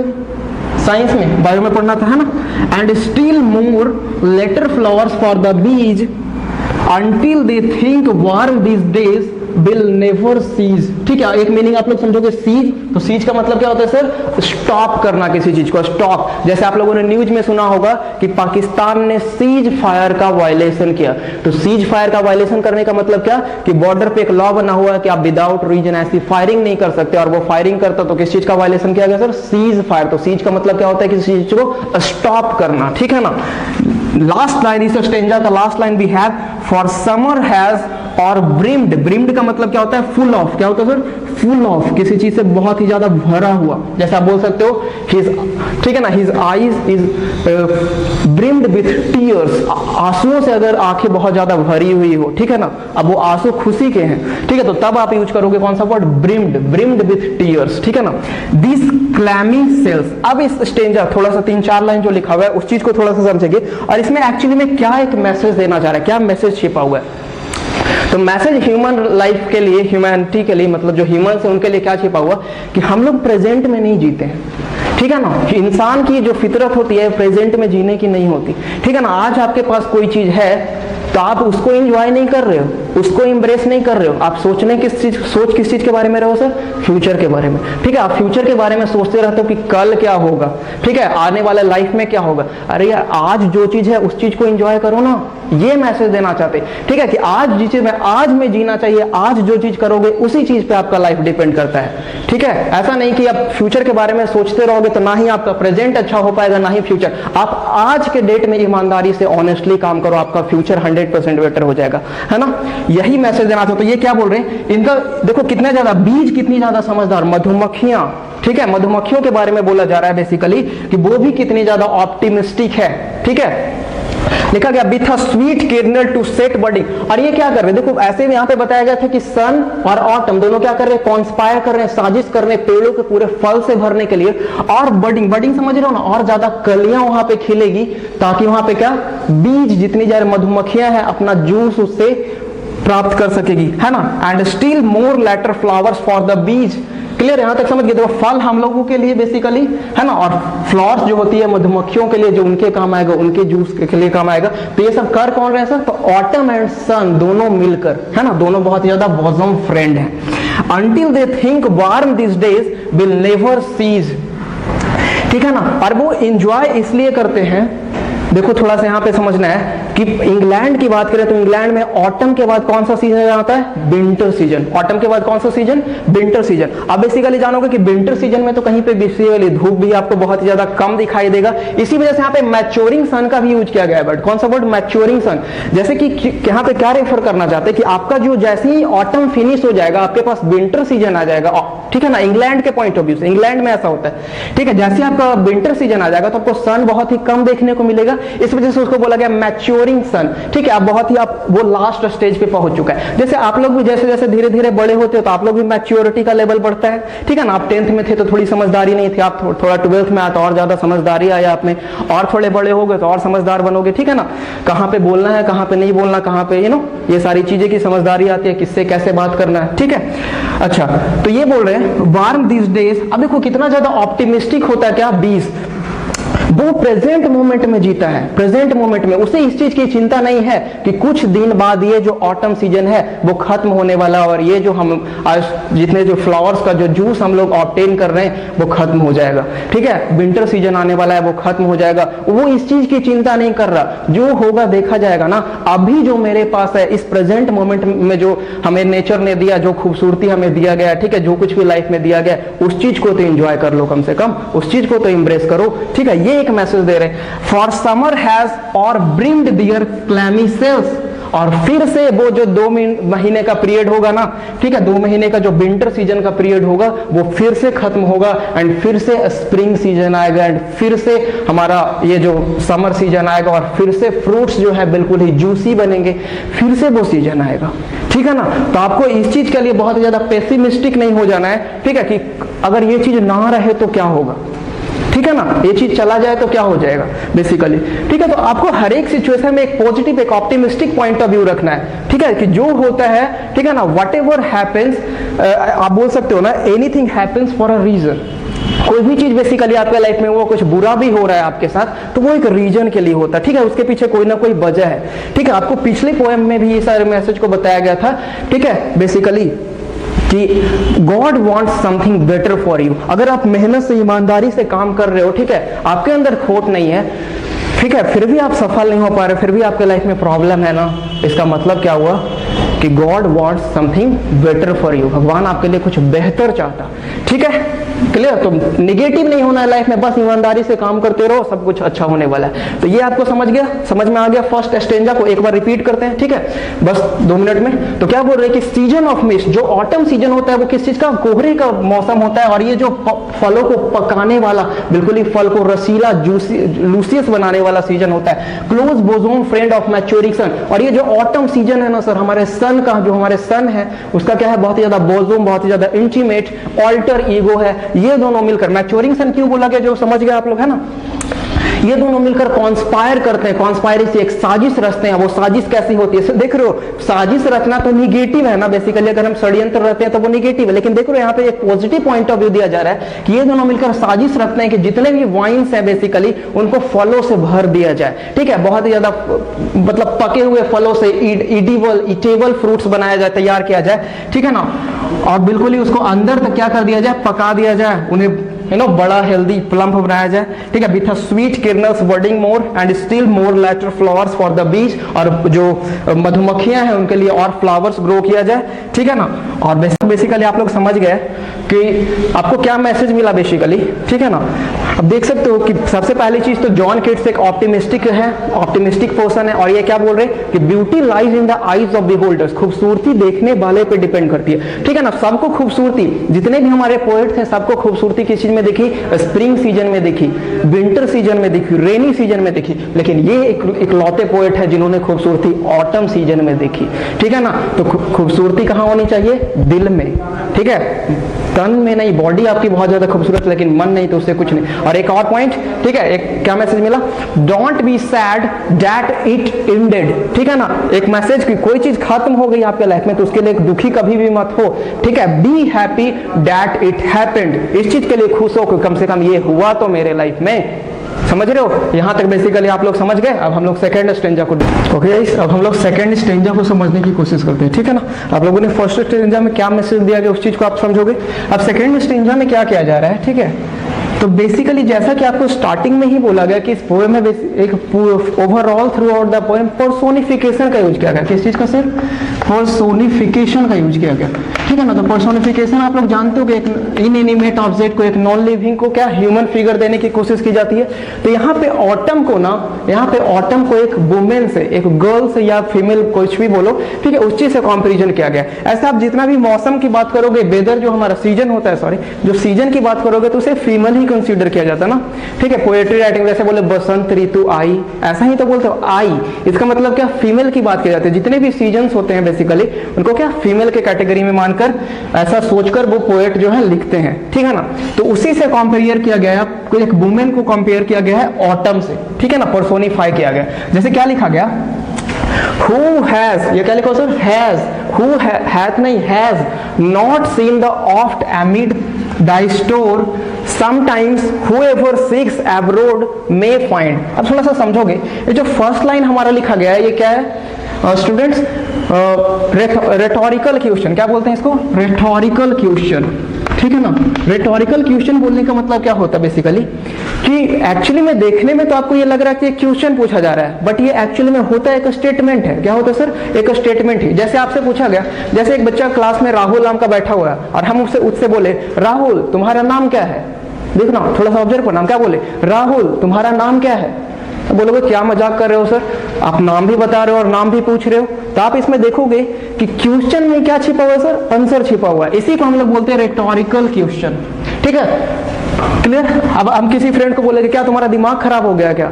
साइंस में, बायो में पढ़ना था है ना। And still more later flowers for the bees until they think warm these days will never cease। ठीक है, एक मीनिंग आप लोग समझोगे, सीज। तो सीज का मतलब क्या होता है सर, स्टॉप करना किसी चीज को, स्टॉप। जैसे आप लोगों ने न्यूज में सुना होगा कि पाकिस्तान ने सीज फायर का वायलेशन किया। तो सीज फायर का वायलेशन करने का मतलब क्या, कि बॉर्डर पे एक लॉ बना हुआ है कि आप विदाउट रीजन ऐसी फायरिंग नहीं कर सकते, और वो फायरिंग करता तो किस चीज का वायलेशन किया गया सर, सीज फायर। तो सीज का मतलब क्या होता है, किसी चीज को स्टॉप करना। ठीक है ना, लास्ट लाइन इस स्टेंजा का लास्ट लाइन भी है, फॉर समर हैज और ब्रिम्ड। ब्रिम्ड का मतलब क्या होता है, फुल ऑफ। क्या होता है सर, फुल ऑफ, किसी चीज से बहुत ही ज्यादा भरा हुआ। जैसे आप बोल सकते हो हिज, ठीक है ना, his eyes is brimmed with tears. आंसुओं से अगर आंखें बहुत ज्यादा भरी हुई हो, ठीक है ना, अब वो आंसू खुशी के हैं, ठीक है, तो तब आप यूज करोगे कौन सा word, brimmed, brimmed with tears. ठीक है ना, दिस क्लैमी सेल्स। अब इस स्टेंजा थोड़ा सा 3-4 लाइन जो लिखा हुआ है उस चीज को थोड़ा सा समझेंगे, और इसमें एक्चुअली में क्या एक मैसेज देना चाह रहा है, क्या मैसेज छिपा हुआ है। तो मैसेज ह्यूमन लाइफ के लिए, ह्यूमैनिटी के लिए, मतलब जो ह्यूमंस है उनके लिए क्या छिपा हुआ, कि हम लोग प्रेजेंट में नहीं जीते हैं। ठीक है ना, इंसान की जो फितरत होती है प्रेजेंट में जीने की नहीं होती। ठीक है ना, आज आपके पास कोई चीज है तो आप उसको एंजॉय नहीं कर रहे हो, उसको इंप्रेस नहीं कर रहे हो, आप सोच किस चीज के बारे में रहो सर, फ्यूचर के बारे में। ठीक है, आप फ्यूचर के बारे में सोचते रहते हो कि कल क्या होगा, ठीक है, आने वाले लाइफ में क्या होगा। अरे यार आज जो चीज है उस चीज को एंजॉय करो ना, ये मैसेज देना चाहते, ठीक है, कि आज जिस चीज में आज में जीना चाहिए, आज जो चीज करोगे उसी चीज पे आपका लाइफ डिपेंड करता है। ठीक है, ऐसा नहीं कि आप फ्यूचर के बारे में सोचते रहोगे तो ना ही आपका प्रेजेंट अच्छा हो पाएगा ना ही फ्यूचर। आप आज के डेट में ईमानदारी से ऑनेस्टली काम करो, आपका फ्यूचर 100% बेटर हो जाएगा, है ना। यही मैसेज देना चाहते। तो ये क्या बोल रहे हैं, इनका देखो कितना ज्यादा बीज, कितनी ज्यादा समझदार, मधुमक्खियां, ठीक है, मधुमक्खियों के बारे में बोला जा रहा है बेसिकली कि वो भी कितनी ज्यादा ऑप्टिमिस्टिक है। ठीक है, लिखा गया with a sweet kernel to set budding. और ये क्या कर रहे हैं, देखो ऐसे में यहाँ पे बताया गया था कि सन और ऑटम दोनों क्या कर रहे हैं, कॉन्स्पायर कर रहे हैं, साजिश कर रहे हैं पेड़ों के पूरे फल से भरने के लिए। और बडिंग, बडिंग समझ रहे हो ना, और ज्यादा कलियां वहां पे खिलेगी ताकि वहां पे क्या बीज, जितनी ज्यादा मधुमक्खियां हैं अपना जूस उससे प्राप्त कर सकेगी, है ना। And still more later flowers for the bees. Clear, यहां तक समझ गए। देखो फल हम लोगों के लिए बेसिकली, है ना, और फ्लावर्स जो होती है मधुमक्खियों के लिए, जो उनके काम आएगा, उनके जूस के लिए काम आएगा। तो ये सब कर कौन रहे हैं सर, तो ऑटम एंड सन दोनों मिलकर, है ना, दोनों बहुत ही ज्यादा बॉसम फ्रेंड हैं। Until they think warm this days will never cease. ठीक है ना, और वो एंजॉय इसलिए करते हैं, देखो थोड़ा सा यहाँ पे समझना है कि इंग्लैंड की बात करें तो इंग्लैंड में ऑटम के बाद कौन सा सीजन आता है, विंटर सीजन। ऑटम के बाद कौन सा सीजन, विंटर सीजन। अब बेसिकली जानोगे कि विंटर सीजन में तो कहीं पे बेसिकली धूप भी आपको बहुत ही ज्यादा कम दिखाई देगा। इसी वजह से यहाँ पे मैच्योरिंग सन का भी यूज किया गया है। बट कौन सा वर्ड, मैच्योरिंग सन। जैसे कि यहाँ पे क्या रेफर करना चाहते हैं कि आपका जो जैसे ही ऑटम फिनिश हो जाएगा आपके पास विंटर सीजन आ जाएगा। ठीक है ना, इंग्लैंड के पॉइंट ऑफ व्यू से, इंग्लैंड में ऐसा होता है। ठीक है, जैसे आपका विंटर सीजन आ जाएगा तो आपको सन बहुत ही कम देखने को मिलेगा, इस वजह से उसको बोला गया मैच्योरिंग सन। ठीक है, आप बहुत ही आप वो लास्ट स्टेज पे पहुंच चुका है। जैसे आप लोग भी जैसे जैसे धीरे धीरे बड़े होते हो तो आप लोग भी मैच्योरिटी का लेवल बढ़ता है। ठीक है ना, आप 10th में थे तो थोड़ी समझदारी नहीं थी, आप थोड़ा 12th में आया तो और ज्यादा समझदारी आया आप में, और थोड़े बड़े हो गए तो और समझदार बनोगे। ठीक है ना, कहाँ पे बोलना है, कहाँ पे नहीं बोलना, कहाँ पे ये सारी चीजें की समझदारी आती है, किससे कैसे बात करना है। ठीक है, अच्छा तो ये बोल रहे हैं वार्म दिस डेज। अब देखो कितना ज्यादा ऑप्टिमिस्टिक होता है क्या, 20 वो प्रेजेंट मोमेंट में जीता है, प्रेजेंट मोमेंट में उसे इस चीज की चिंता नहीं है कि कुछ दिन बाद ये जो ऑटम सीजन है वो खत्म होने वाला, और ये जो हम आज जितने जो फ्लावर्स का जो जूस हम लोग ऑब्टेन कर रहे हैं वो खत्म हो जाएगा। ठीक है, विंटर सीजन आने वाला है वो खत्म हो जाएगा, वो इस चीज की चिंता नहीं कर रहा, जो होगा देखा जाएगा ना। अभी जो मेरे पास है इस प्रेजेंट मोमेंट में जो हमें नेचर ने दिया, जो खूबसूरती हमें दिया गया, ठीक है, जो कुछ भी लाइफ में दिया गया उस चीज को तो एंजॉय कर लो, कम से कम उस चीज को तो एम्ब्रेस करो। ठीक है, ये एक मैसेज दे रहे हैं। फॉर समर हैज और ब्रिम्ड दियर क्लैमी सेल्स। और फिर से वो जो 2 महीने का पीरियड होगा ना, ठीक है, 2 महीने का जो विंटर सीजन का पीरियड होगा वो फिर से खत्म होगा, एंड फिर से स्प्रिंग सीजन आएगा, एंड फिर से हमारा ये जो समर सीजन आएगा, और फिर से फ्रूट्स जो है बिल्कुल ही जूसी बनेंगे, फिर से वो सीजन आएगा। ठीक है ना, तो आपको इस चीज के लिए बहुत ज्यादा पेसिमिस्टिक नहीं हो जाना है। ठीक है, कि अगर ये चीज ना रहे तो क्या होगा, ठीक है ना, ये चीज चला जाए तो क्या हो जाएगा बेसिकली। ठीक है, तो आपको हर एक सिचुएशन में एक पॉजिटिव, एक ऑप्टिमिस्टिक पॉइंट ऑफ व्यू रखना है। ठीक है, कि जो होता है, ठीक है ना, वट एवर हैपेंस, आप बोल सकते हो ना, anything happens for a reason. कोई भी चीज बेसिकली आपके लाइफ में वो कुछ बुरा भी हो रहा है आपके साथ तो वो एक रीजन के लिए होता है। ठीक है, उसके पीछे कोई ना कोई वजह है। ठीक है, आपको पिछले पोएम में भी ये सारे मैसेज को बताया गया था। ठीक है, बेसिकली कि God wants something better for you. अगर आप मेहनत से, ईमानदारी से काम कर रहे हो, ठीक है, आपके अंदर खोट नहीं है, ठीक है, फिर भी आप सफल नहीं हो पा रहे, फिर भी आपके लाइफ में प्रॉब्लम है ना, इसका मतलब क्या हुआ कि God wants something better for you. भगवान आपके लिए कुछ बेहतर चाहता। ठीक है, क्लियर। तो निगेटिव नहीं होना है लाइफ में, बस ईमानदारी से काम करते रहो, सब कुछ अच्छा होने वाला है। तो ये आपको समझ गया, समझ में आ गया। फर्स्ट स्टेंजा को एक बार रिपीट करते हैं, ठीक है, बस 2 मिनट में। तो क्या बोल रहे हैं कि सीजन ऑफ मिस्ट, जो ऑटम सीजन होता है वो किस चीज का, कोहरे का मौसम होता है, और ये जो फलों को पकाने वाला, बिल्कुल ही फल को रसीला, लूसियस बनाने वाला सीजन होता है। Close bosom friend of maturing sun. और ये जो ऑटम सीजन है ना सर, हमारे सन का, जो हमारे सन है उसका क्या है, बहुत ही ज्यादा बोसोम, बहुत ही ज्यादा इंटीमेट ऑल्टर ईगो है। ये दोनों मिलकर मैच्योरिंग सन क्यों बोला गया, जो समझ गया आप लोग, है ना। ये दोनों मिलकर कॉन्स्पायर करते हैं, कॉन्स्पायरेसी एक साजिश रचते हैं। वो साजिश कैसी होती है देख रहे हो, साजिश रचना तो निगेटिव है ना, बेसिकली अगर हम षड्यंत्र रचते हैं तो वो निगेटिव है, लेकिन देख रहे हो यहाँ पे एक पॉजिटिव पॉइंट ऑफ व्यू दिया जा रहा है कि ये दोनों मिलकर साजिश रचते हैं कि जितने भी वाइन्स है बेसिकली उनको फलों से भर दिया जाए, ठीक है, बहुत ही ज्यादा मतलब पके हुए फलों से ईटेबल फ्रूट्स बनाया जाए, तैयार किया जाए, ठीक है ना, और बिल्कुल ही उसको अंदर तक क्या कर दिया जाए, पका दिया जाए, उन्हें बड़ा हेल्दी प्लम्प बनाया जाए, ठीक है, with sweet kernels budding more and still more later flowers for the bees, और जो मधुमक्खियां हैं उनके लिए और फ्लावर्स ग्रो किया जाए, ठीक है ना। और बेसिकली आप लोग समझ गए कि आपको क्या मैसेज मिला बेसिकली, ठीक है ना। अब देख सकते हो कि सबसे पहली चीज तो जॉन किट्स एक ऑप्टिमिस्टिक है, ऑप्टिमिस्टिक पर्सन है, और ये क्या बोल रहे हैं कि beauty lies in the eyes of beholders, खूबसूरती देखने वाले पे डिपेंड करती है, ठीक है ना। सबको खूबसूरती, जितने भी हमारे पोएट थे सबको खूबसूरती किस चीज में देखी, स्प्रिंग सीजन में देखी, विंटर सीजन में देखी, रेनी सीजन में देखी, लेकिन ये इकलौते पोएट है जिन्होंने खूबसूरती ऑटम सीजन में देखी, ठीक है ना। तो खूबसूरती कहाँ होनी चाहिए, दिल में, ठीक है, तन में नहीं। बॉडी आपकी बहुत ज्यादा खूबसूरत लेकिन मन नहीं तो उससे कुछ नहीं। और एक और पॉइंट, ठीक है, एक क्या मैसेज मिला, don't be sad that it ended, ठीक है ना। एक मैसेज की कोई चीज खत्म हो गई आपके लाइफ में तो उसके लिए दुखी कभी भी मत हो, ठीक है। Be happy that it happened, इस चीज के लिए खुश हो कि कम से कम ये हुआ तो मेरे लाइफ में, समझ रहे हो। यहां तक बेसिकली आप लोग समझ गए। अब हम लोग सेकंड स्टेंजा को, ओके गाइस, अब हम लोग सेकंड स्टेंजा को समझने की कोशिश करते हैं, ठीक है ना। आप लोगों ने फर्स्ट स्टेंजा में क्या मैसेज दिया गया उस चीज को आप समझोगे। अब सेकंड स्टेंजा में क्या किया जा रहा है, ठीक है। तो बेसिकली जैसा कि आपको स्टार्टिंग में ही बोला गया कि इस पोएम में एक overall through out the poem personification का यूज किया गया। किस चीज का, सिर्फ पर्सोनिफिकेशन का यूज किया गया, ठीक है ना। तो पर्सोनिफिकेशन आप लोग जानते हो कि एक इनएनिमेट ऑब्जेक्ट को, एक नॉन लिविंग को क्या ह्यूमन फिगर देने की कोशिश की जाती है। तो यहाँ पे ऑटम को ना, यहाँ पे ऑटम को एक वुमेन से, एक गर्ल से या फीमेल कुछ भी बोलो, ठीक है, उस चीज से कंपैरिजन किया गया। ऐसा आप जितना भी मौसम की बात करोगे, वेदर जो हमारा सीजन होता है, सॉरी, जो सीजन की बात करोगे तो उसे फीमेल ही कंसीडर किया जाता है ना, ठीक है। पोएट्री राइटिंग जैसे बोले बसंत ऋतु आई, ऐसा ही तो बोलते हो आई, इसका मतलब क्या, फीमेल की बात की जाती है। जितने भी सीजन्स होते हैं बेसिकली उनको क्या फीमेल के कैटेगरी में मानकर, ऐसा सोचकर वो पोएट जो है लिखते हैं, ठीक है ना। तो उसी से कंपेयर किया गया है, कोई एक वुमेन को कंपेयर किया गया है ऑटम से, ठीक है ना, पर्सोनिफाई किया गया। जैसे क्या लिखा गया, who has, ये क्या लिखा सर, has, who hath नहीं, has not seen the oft amid thy store, sometimes whoever seeks abroad may find। अब थोड़ा सा समझोगे, ये जो फर्स्ट लाइन हमारा लिखा गया है ये क्या है स्टूडेंट्स, रेटोरिकल क्वेश्चन, क्या बोलते हैं इसको, रेटोरिकल क्वेश्चन, ठीक है ना। रेटोरिकल क्वेश्चन बोलने का मतलब क्या होता है बेसिकली कि एक्चुअली में देखने में तो आपको ये लग रहा है कि एक क्वेश्चन पूछा जा रहा है, बट ये एक्चुअली में होता है एक स्टेटमेंट है। क्या होता है सर, एक स्टेटमेंट ही। जैसे आपसे पूछा गया, जैसे एक बच्चा क्लास में राहुल नाम का बैठा हुआ है और हम उससे बोले राहुल तुम्हारा नाम क्या है, देखना थोड़ा सा ऑब्जर्व करना, हम क्या बोले, राहुल तुम्हारा नाम क्या है। तो बोलोगे क्या मजाक कर रहे हो सर, आप नाम भी बता रहे हो और नाम भी पूछ रहे हो। तो आप इसमें देखोगे कि क्वेश्चन में क्या छिपा हुआ है सर, आंसर छिपा हुआ है। इसी को हम लोग बोलते हैं रेटोरिकल क्वेश्चन, ठीक है, क्लियर। अब हम किसी फ्रेंड को बोलेंगे क्या तुम्हारा दिमाग खराब हो गया क्या,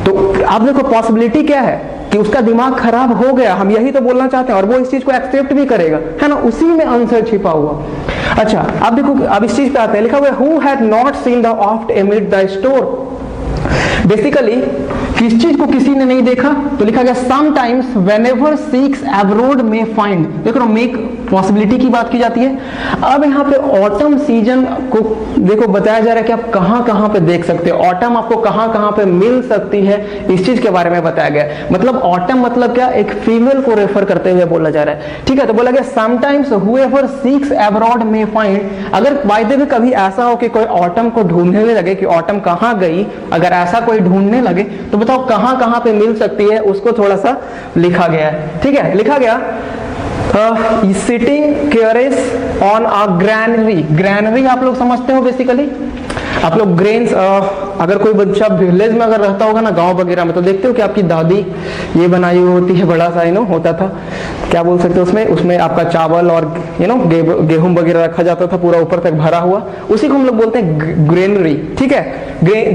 तो आप देखो पॉसिबिलिटी क्या है कि उसका दिमाग खराब हो गया, हम यही तो बोलना चाहते हैं और वो इस चीज को एक्सेप्ट भी करेगा, है ना, उसी में आंसर छिपा हुआ। अच्छा अब देखो, अब इस चीज पे आते हैं, लिखा हुआ है who had not seen the oft एमिड the store. Basically किस चीज को किसी ने नहीं देखा, तो लिखा गया sometimes whenever seeks abroad may find. देखो मेक पॉसिबिलिटी की बात की जाती है। अब यहाँ पे ऑटम सीजन को देखो बताया जा रहा है कि आप कहां कहां पे देख सकते हो, ऑटम आपको कहां कहां पे मिल सकती है, इस चीज के बारे में बताया गया। मतलब ऑटम मतलब क्या, एक फीमेल को रेफर करते हुए बोला जा रहा है, ठीक है। तो बोला गया sometimes whoever seeks abroad may find. अगर बाय द वे कभी ऐसा हो कि कोई ऑटम को ढूंढने लगे कि ऑटम कहां गई, अगर ऐसा कोई ढूंढने लगे तो बताओ कहां कहां पे मिल सकती है, उसको थोड़ा सा लिखा गया है, ठीक है। लिखा गया sitting careless on a granary. Granary आप लोग समझते हो बेसिकली, आप लोग ग्रेन्स, अगर कोई बच्चा विलेज में अगर रहता होगा ना, गांव वगैरह में, तो देखते हो कि आपकी दादी ये बनाई हुई होती है, बड़ा सा होता था, क्या बोल सकते हो उसमें आपका चावल और गेहूं वगैरह रखा जाता था, पूरा ऊपर तक भरा हुआ, उसी को हम लोग बोलते हैं ग्रेनरी, ठीक है।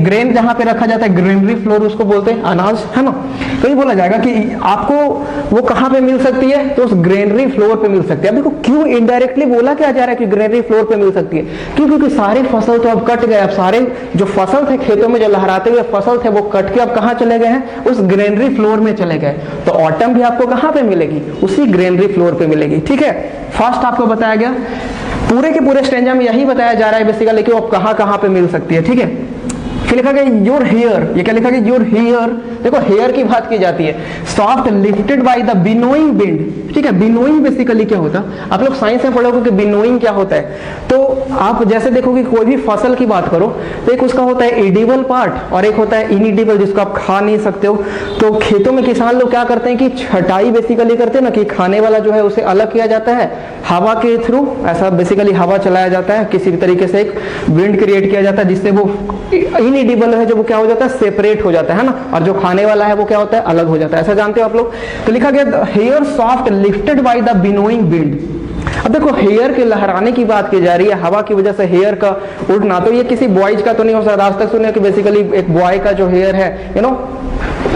ग्रेन जहां पे रखा जाता है, ग्रेनरी फ्लोर उसको बोलते हैं, अनाज, है ना। तो ये बोला जाएगा कि आपको वो कहां पे मिल सकती है, तो उस ग्रेनरी फ्लोर पे मिल सकती है। अब देखो क्यों इनडायरेक्टली बोला क्या जा रहा है कि ग्रेनरी फ्लोर पे मिल सकती है, क्योंकि सारे फसल तो अब कट गए, अब सारे जो फसल थे खेतों में जो लहराते हुए फसल थे वो कट के अब कहाँ चले गए हैं, उस ग्रेनरी फ्लोर में चले गए। तो ऑटम भी आपको कहाँ पे मिलेगी, उसी ग्रेनरी फ्लोर पे मिलेगी। ठीक है, फर्स्ट आपको बताया गया, पूरे के पूरे स्टेंजा में यही बताया जा रहा है बेसिकली कि वो कहाँ कहाँ पे मिल सकती है। ठीक है, फिर लिखा गया योर हेयर, ये क्या लिखा गया, योर हेयर। देखो हेयर की बात की जाती है, soft lifted by the winnowing wind. ठीक है, बिनोइंग बेसिकली क्या होता है, आप लोग साइंस में पढ़ोगे कि बिनोइंग क्या होता है। तो आप जैसे देखोगे कोई भी फसल की बात करो तो एक उसका होता है एडिबल पार्ट और एक होता है इनएडिबल जिसको आप खा नहीं सकते हो। तो खेतों में किसान लोग क्या करते हैं कि छटाई बेसिकली करते हैं ना, कि खाने वाला जो है उसे अलग किया जाता है हवा के थ्रू, ऐसा बेसिकली हवा चलाया जाता है, किसी भी तरीके से एक विंड क्रिएट किया जाता है जिससे वो इनएडिबल है जो वो क्या हो जाता है, सेपरेट हो जाता है ना, और जो खाने वाला है वो क्या होता है, अलग हो जाता है। ऐसा जानते हो आप लोग। तो लिखा गया hair soft lifted by the winnowing wind. अब देखो हेयर के लहराने की बात की जा रही है, हवा की वजह से हेयर का उड़ना, तो ये किसी बॉयज का तो नहीं हो सकता। आज तक सुने कि बेसिकली एक बॉय का जो हेयर है यू नो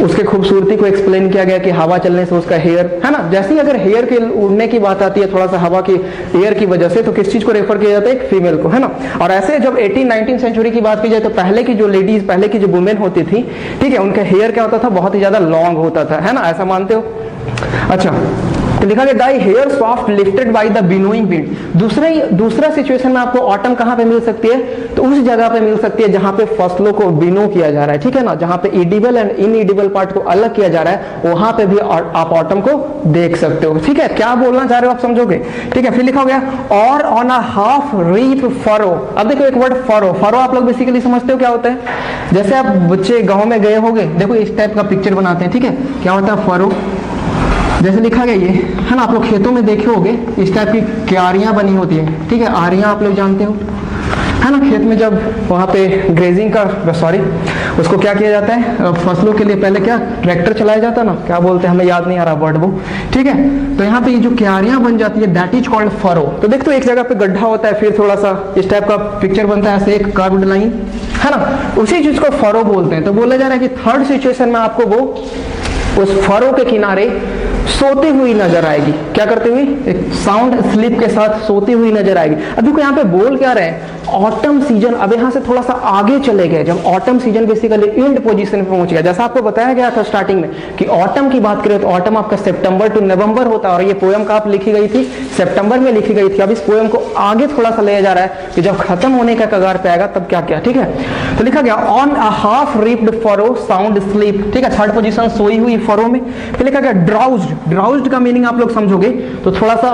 उसके खूबसूरती को एक्सप्लेन किया गया कि हवा चलने से उसका हेयर है ना। जैसे ही अगर हेयर के उड़ने की बात आती है थोड़ा सा हवा की एयर की वजह से, तो किस चीज को रेफर किया जाता है, एक फीमेल को, है ना। और ऐसे जब 18-19 सेंचुरी की बात की जाए तो पहले की जो लेडीज, पहले की जो वुमेन होती थी, ठीक है, उनका हेयर क्या होता था, बहुत ही ज्यादा लॉन्ग होता था, है ना, ऐसा मानते हो। अच्छा, तो लिखा गया thy hair soft lifted by the winnowing wind. दूसरा सिचुएशन में आपको ऑटम कहां पे मिल सकती है, तो उस जगह पे मिल सकती है जहां पे फसलों को बिनो किया जा रहा है। ठीक है ना, जहां पे एडिबल एंड इनएडिबल पार्ट को अलग किया जा रहा है वहां पे भी आप ऑटम को देख सकते हो। ठीक है, क्या बोलना चाह रहे हो आप समझोगे। ठीक है, फिर लिखा गया और on a half reap furrow. अब देखो एक वर्ड फरो, फरो आप लोग बेसिकली समझते हो क्या होता है। जैसे आप बच्चे गाँव में गए होंगे, देखो इस टाइप का पिक्चर बनाते हैं। ठीक है, क्या होता है फरो, जैसे लिखा गया ये है ना, आप लोग खेतों में देखे होंगे इस टाइप की क्यारियां बनी होती है। ठीक है, आरियां आप लोग जानते हो, है ना। खेत में जब वहां पे ग्रेजिंग का उसको क्या किया जाता है, फसलों के लिए पहले क्या ट्रैक्टर चलाया जाता है ना, क्या बोलते हैं हमें याद नहीं आ रहा वर्ड वो। ठीक है, तो यहाँ पे ये जो क्यारियां बन जाती है दैट इज कॉल्ड फरो। तो देखते हो एक जगह पे गड्ढा होता है, फिर थोड़ा सा इस टाइप का पिक्चर बनता है, ऐसे एक कर्व्ड लाइन, है ना, उसी चीज को फरो बोलते हैं। तो बोला जा रहा है कि थर्ड सिचुएशन में आपको वो उस फरो के किनारे सोती हुई नजर आएगी। क्या करती हुई, एक साउंड स्लीप के साथ सोती हुई नजर आएगी। अब देखो यहाँ पे बोल क्या रहे हैं, ऑटम सीजन। अब यहाँ से थोड़ा सा आगे चले गए, जब autumn season basically and position पे पहुंच गया। जैसा आपको बताया गया था स्टार्टिंग में कि ऑटम की बात करें तो ऑटम आपका सितंबर टू नवंबर होता है, और ये पोयम का आप लिखी गई थी सितंबर में लिखी गई थी। अब इस पोयम को आगे थोड़ा सा ले जा रहा है कि जब खत्म होने का कगार पे आएगा तब क्या क्या। ठीक है, तो लिखा गया on a half ripped furrow sound sleep. ठीक है, थर्ड पोजीशन सोई हुई फरो में। फिर लिखा गया ड्राउज्ड। ड्राउज्ड का मीनिंग आप लोग समझोगे तो थोड़ा सा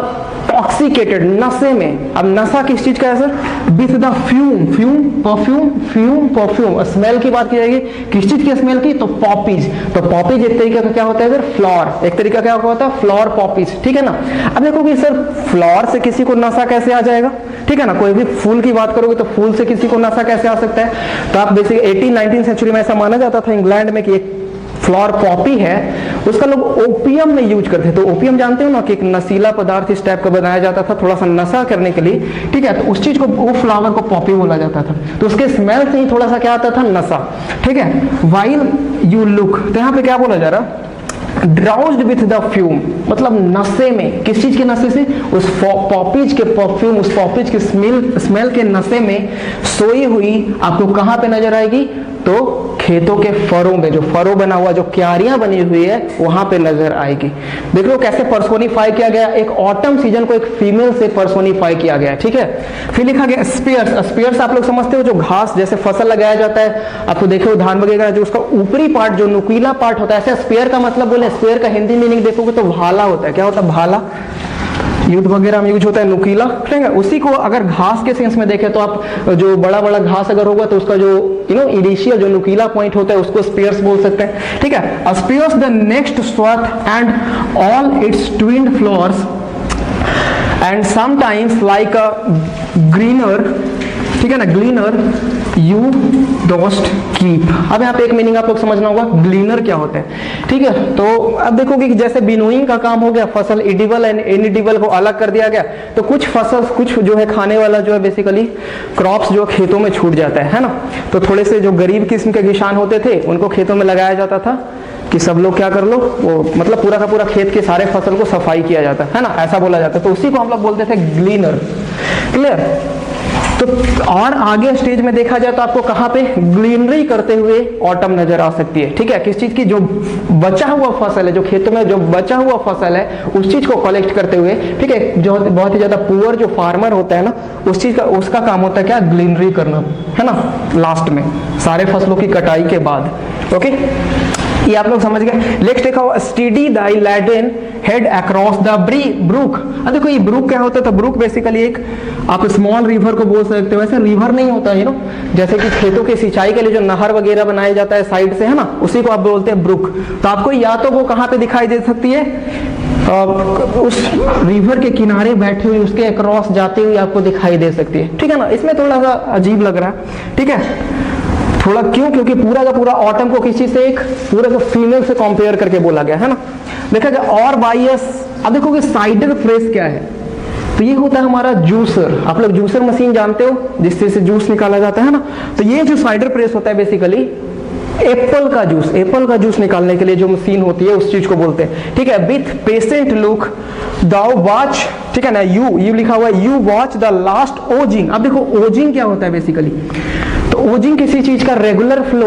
टॉक्सिकेटेड, नशे में। अब नशा किस चीज का है sir, with the fume, perfume smell की बात की जाएगी। किस चीज की स्मेल की, तो पॉपीज। तो पॉपीज एक तरीके का क्या होता है सर, फ्लावर। एक तरीका क्या होता है, फ्लावर पॉपीज। ठीक है ना। अब देखो कि सर फ्लावर से किसी को नशा कैसे आ जाएगा। ठीक है ना, कोई भी फूल की बात करोगे तो फूल से किसी को नशा कैसे आ सकता है। तो आप बेसिक 18-19 सेंचुरी में ऐसा माना जाता था इंग्लैंड में कि एक फ्लावर पॉपी है, उसका लोग ओपियम में यूज करते। तो ओपियम जानते हो ना कि एक नशीला पदार्थ इस टाइप का बनाया जाता था थोड़ा सा नशा करने के लिए। ठीक है, तो उस चीज को, वो फ्लावर को पॉपी बोला जाता था। तो उसके स्मेल से ही थोड़ा सा क्या आता था, नशा। ठीक है, वाइल यू लुक, तो यहाँ पे क्या बोला जा रहा, ड्राउज्ड विथ द फ्यूम, मतलब नशे में। किस चीज के नशे से, उस पॉपीज के परफ्यूम, उस पॉपीज के स्मेल के नशे में सोई हुई आपको कहां पे नजर आएगी, तो खेतों के फरों में, जो फरो बना हुआ, जो क्यारियां बनी हुई है वहां पे नजर आएगी। देख लो कैसे पर्सोनिफाई किया गया, एक ऑटम सीजन को एक फीमेल से पर्सोनिफाई किया गया। ठीक है, फिर लिखा गया स्पेयर्स। स्पेयर्स आप लोग समझते हो, जो घास जैसे फसल लगाया जाता है, आपको देखो धान वगैरह, जो उसका ऊपरी पार्ट जो नुकीला पार्ट होता है, ऐसे स्पेयर का मतलब बोले, स्पेयर का हिंदी मीनिंग देखोगे तो भाला होता है। क्या होता है, भाला, युद्ध वगैरह में यूज होता है नुकीला। ठीक है, उसी को अगर घास के सेंस में देखें तो आप जो बड़ा बड़ा घास अगर होगा तो उसका जो इनिशियल जो नुकीला पॉइंट होता है उसको स्पेयर्स बोल सकते हैं। ठीक है, spares the next swath and all its twined flowers and sometimes like a gleaner. ठीक है ना, ग्लीनर यू डोस्ट कीप। अब यहाँ पे एक मीनिंग आप लोग समझना होगा, ग्लीनर क्या होता है। ठीक है, तो अब देखोगे कि जैसे बिनोइंग का काम हो गया, फसल एडिबल एंड इनएडिबल को अलग कर दिया गया, तो कुछ फसल, कुछ जो है खाने वाला जो है बेसिकली क्रॉप्स जो खेतों में छूट जाता है ना। तो थोड़े से जो गरीब किस्म के किसान होते थे उनको खेतों में लगाया जाता था कि सब लोग क्या कर लो, वो मतलब पूरा का पूरा खेत के सारे फसल को सफाई किया जाता है ना, ऐसा बोला जाता है। तो उसी को हम लोग बोलते थे ग्लीनर। क्लियर। तो और आगे स्टेज में देखा जाए तो आपको कहाँ पे ग्रीनरी करते हुए ऑटम नजर आ सकती है। ठीक है, किस चीज की, जो बचा हुआ फसल है, जो खेतों में जो बचा हुआ फसल है उस चीज को कलेक्ट करते हुए। ठीक है, जो बहुत ही ज्यादा पुअर जो फार्मर होता है ना, उस चीज का उसका काम होता है क्या, ग्रीनरी करना, है ना, लास्ट में सारे फसलों की कटाई के बाद। ओके, ये आप लोग समझ गए। नेक्स्ट देखा हुआ steady thy laden head across the brook. अब देखो ये ब्रूक क्या होता है, तो ब्रूक बेसिकली एक आप स्मॉल रिवर को बोल सकते हो। वैसे रिवर नहीं होता है, जैसे कि खेतों की सिंचाई के लिए जो नहर वगैरह बनाया जाता है साइड से, है ना, उसी को आप बोलते हैं ब्रूक। तो आपको या तो वो कहाँ पे दिखाई दे सकती है, उस रिवर के किनारे बैठे हुए उसके अक्रॉस जाते हुए आपको दिखाई दे सकती है। ठीक है ना, इसमें थोड़ा सा अजीब लग रहा है। ठीक है, थोड़ा क्यों, क्योंकि पूरा का पूरा ऑटम को किसी से एक पूरे को फीमेल से कंपेयर करके बोला गया है ना। देखा जाए और बायस, अब देखो कि साइडर प्रेस क्या है, तो ये होता है हमारा जूसर। आप लोग जूसर मशीन जानते हो जिससे से जूस निकाला जाता है ना, तो ये जो साइडर प्रेस होता है बेसिकली एप्पल का जूस निकालने के लिए जो मशीन होती है उस चीज को बोलते हैं। ठीक है, with patient look thou watch, ठीक है ना, यू लिखा हुआ है, you watch the last oozing. अब देखो ओजिंग क्या होता है बेसिकली, तो ओजिंग किसी चीज का रेगुलर फ्लो,